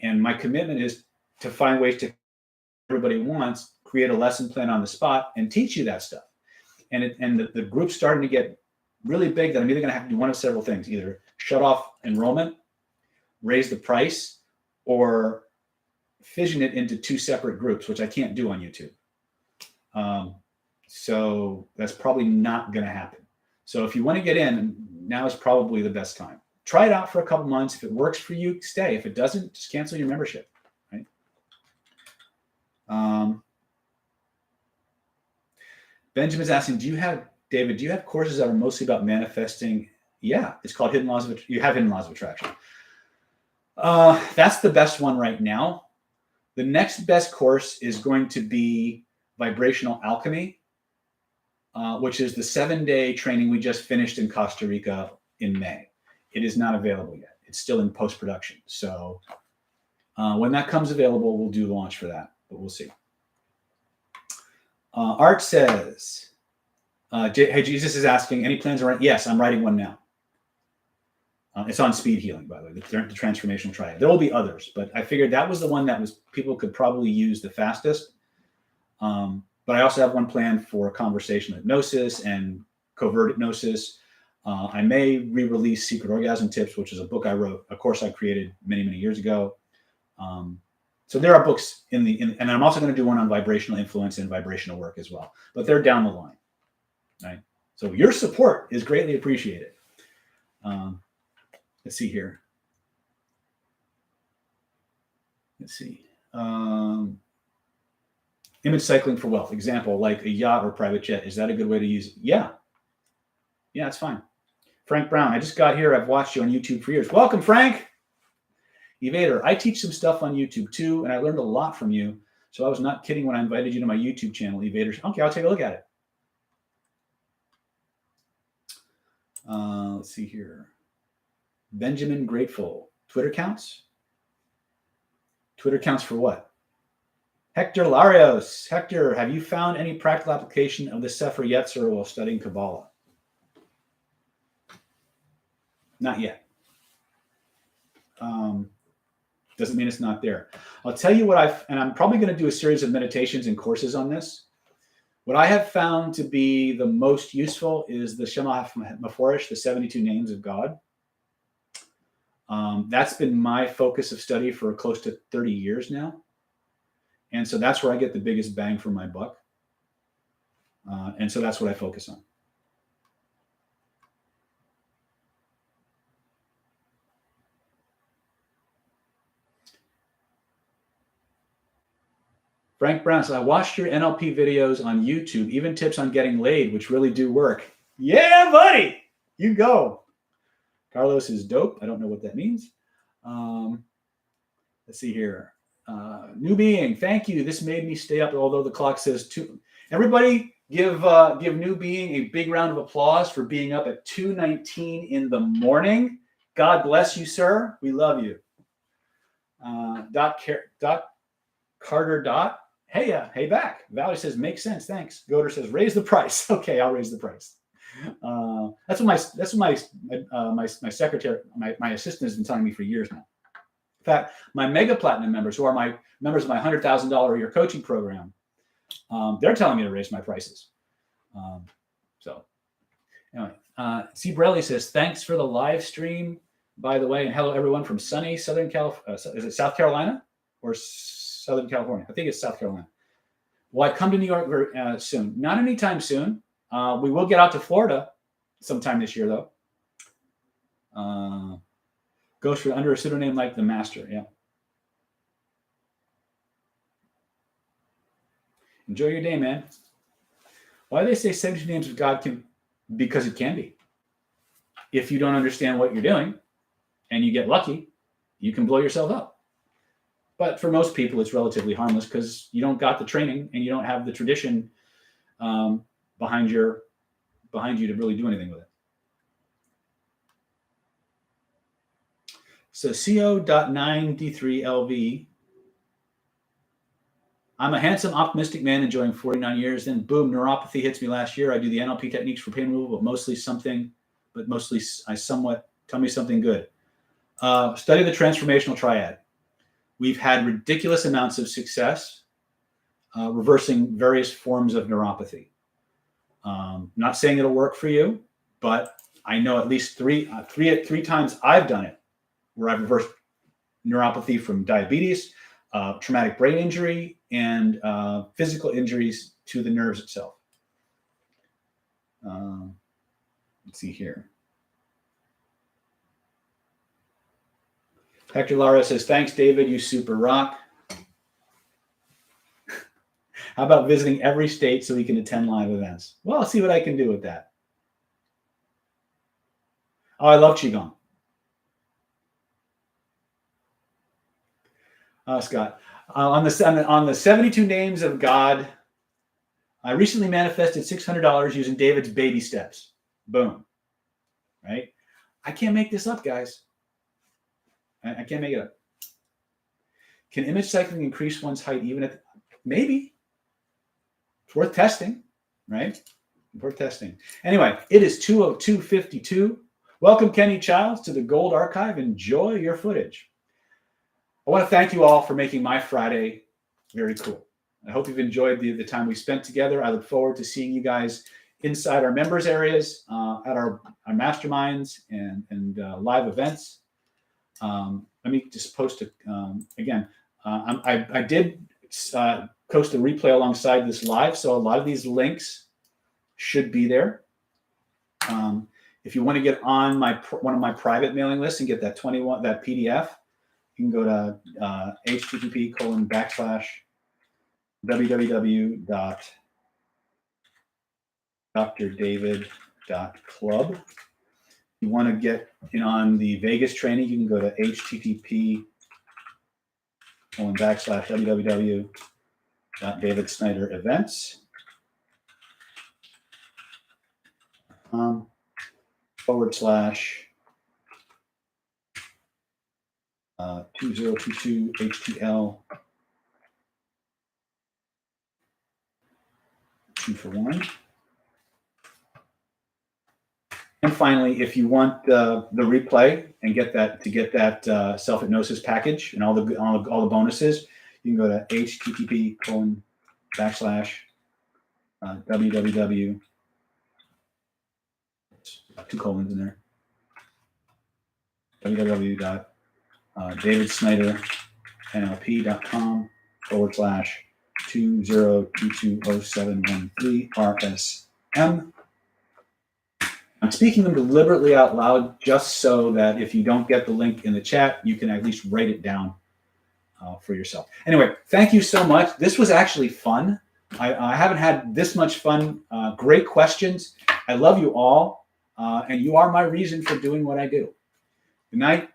And my commitment is to find ways to everybody wants, create a lesson plan on the spot and teach you that stuff. And the group's starting to get really big that I'm either going to have to do one of several things, either shut off enrollment, raise the price, or fission it into 2 separate groups, which I can't do on YouTube. So that's probably not going to happen. So if you want to get in, now is probably the best time. Try it out for a couple months. If it works for you, stay. If it doesn't, just cancel your membership. Right? Benjamin's asking, David, do you have courses that are mostly about manifesting? Yeah, it's called Hidden Laws of Attraction. That's the best one right now. The next best course is going to be Vibrational Alchemy, which is the 7-day training we just finished in Costa Rica in May. It is not available yet. It's still in post-production. So when that comes available, we'll do launch for that, but we'll see. Art says, hey, Jesus is asking, any plans around? Yes, I'm writing one now. It's on speed healing, by the way, the Transformational Triad. There will be others, but I figured that was the one that people could probably use the fastest. But I also have one planned for conversational hypnosis and covert hypnosis. I may re-release Secret Orgasm Tips, which is a book I wrote, a course I created many, many years ago. So there are books and I'm also going to do one on vibrational influence and vibrational work as well, but they're down the line, right? So your support is greatly appreciated. Let's see here. Let's see. Image cycling for wealth. Example, like a yacht or private jet. Is that a good way to use it? Yeah. Yeah, it's fine. Frank Brown, I just got here. I've watched you on YouTube for years. Welcome, Frank. Evader, I teach some stuff on YouTube too, and I learned a lot from you. So I was not kidding when I invited you to my YouTube channel, Evader. Okay, I'll take a look at it. Let's see here. Benjamin Grateful. Twitter counts? Twitter counts for what? Hector Larios. Hector, have you found any practical application of the Sefer Yetzer while studying Kabbalah? Not yet. Doesn't mean it's not there. I'll tell you what and I'm probably going to do a series of meditations and courses on this. What I have found to be the most useful is the Shema Meforish, the 72 names of God. That's been my focus of study for close to 30 years now. And so that's where I get the biggest bang for my buck. And so that's what I focus on. Frank Brown says, I watched your NLP videos on YouTube, even tips on getting laid, which really do work. Yeah, buddy. You go. Carlos is dope. I don't know what that means. Let's see here. New being, thank you. This made me stay up, although the clock says 2. Everybody give New Being a big round of applause for being up at 2:19 in the morning. God bless you, sir. We love you. Carter. Hey back. Valerie says, makes sense. Thanks. Goder says, raise the price. Okay, I'll raise the price. That's what my secretary, my assistant has been telling me for years now. In fact, my Mega Platinum members, who are my members of my $100,000 a year coaching program, they're telling me to raise my prices. So anyway, C. Brelli says, thanks for the live stream, by the way, and hello everyone from sunny Southern California. Is it South Carolina or Southern California? I think it's South Carolina. Will I come to New York very soon? Not anytime soon. We will get out to Florida sometime this year, though. Goes for under a pseudonym like the Master. Yeah. Enjoy your day, man. Why do they say 72 names of God? Because it can be. If you don't understand what you're doing and you get lucky, you can blow yourself up. But for most people, it's relatively harmless because you don't got the training and you don't have the tradition behind you to really do anything with it. So CO.9D3LV. I'm a handsome, optimistic man enjoying 49 years. Then boom, neuropathy hits me last year. I do the NLP techniques for pain removal, but mostly I somewhat tell me something good. Study the Transformational Triad. We've had ridiculous amounts of success reversing various forms of neuropathy. Not saying it'll work for you, but I know at least three times I've done it where I've reversed neuropathy from diabetes, traumatic brain injury, and physical injuries to the nerves itself. Let's see here. Hector Lara says, thanks, David. You super rock. How about visiting every state so we can attend live events? Well, I'll see what I can do with that. Oh, I love Qigong. Scott, on the 72 names of God, I recently manifested $600 using David's baby steps. Boom. Right? I can't make this up, guys. I can't make it up. Can image cycling increase one's height even if maybe? It's worth testing, right? Worth testing. Anyway, it is 2:02:52. Welcome, Kenny Childs, to the Gold Archive. Enjoy your footage. I want to thank you all for making my Friday very cool. I hope you've enjoyed the time we spent together. I look forward to seeing you guys inside our members areas, at our masterminds and live events. Let me just post it again. I did post a replay alongside this live, so a lot of these links should be there. If you want to get on one of my private mailing lists and get that PDF, you can go to http://www.drdavid.club. You want to get in on the Vegas training, you can go to http://www.davidsnyderevents. /2022 HTL 2-for-1. And finally, if you want the replay and get that self-hypnosis package and all the bonuses, you can go to http://www. 2 colons in there. www.davidSnyder.nlp.com/20220713 I'm speaking them deliberately out loud just so that if you don't get the link in the chat, you can at least write it down for yourself. Anyway, thank you so much. This was actually fun. I haven't had this much fun. Great questions. I love you all. And you are my reason for doing what I do. Good night.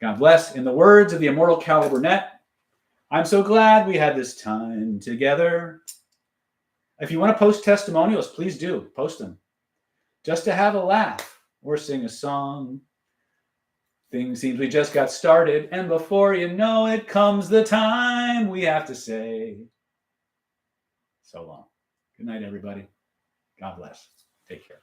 God bless. In the words of the immortal Cal Burnett, I'm so glad we had this time together. If you want to post testimonials, please do. Post them. Just to have a laugh or sing a song. Things seems we just got started, and before you know it comes the time we have to say so long. Good night, everybody. God bless. Take care.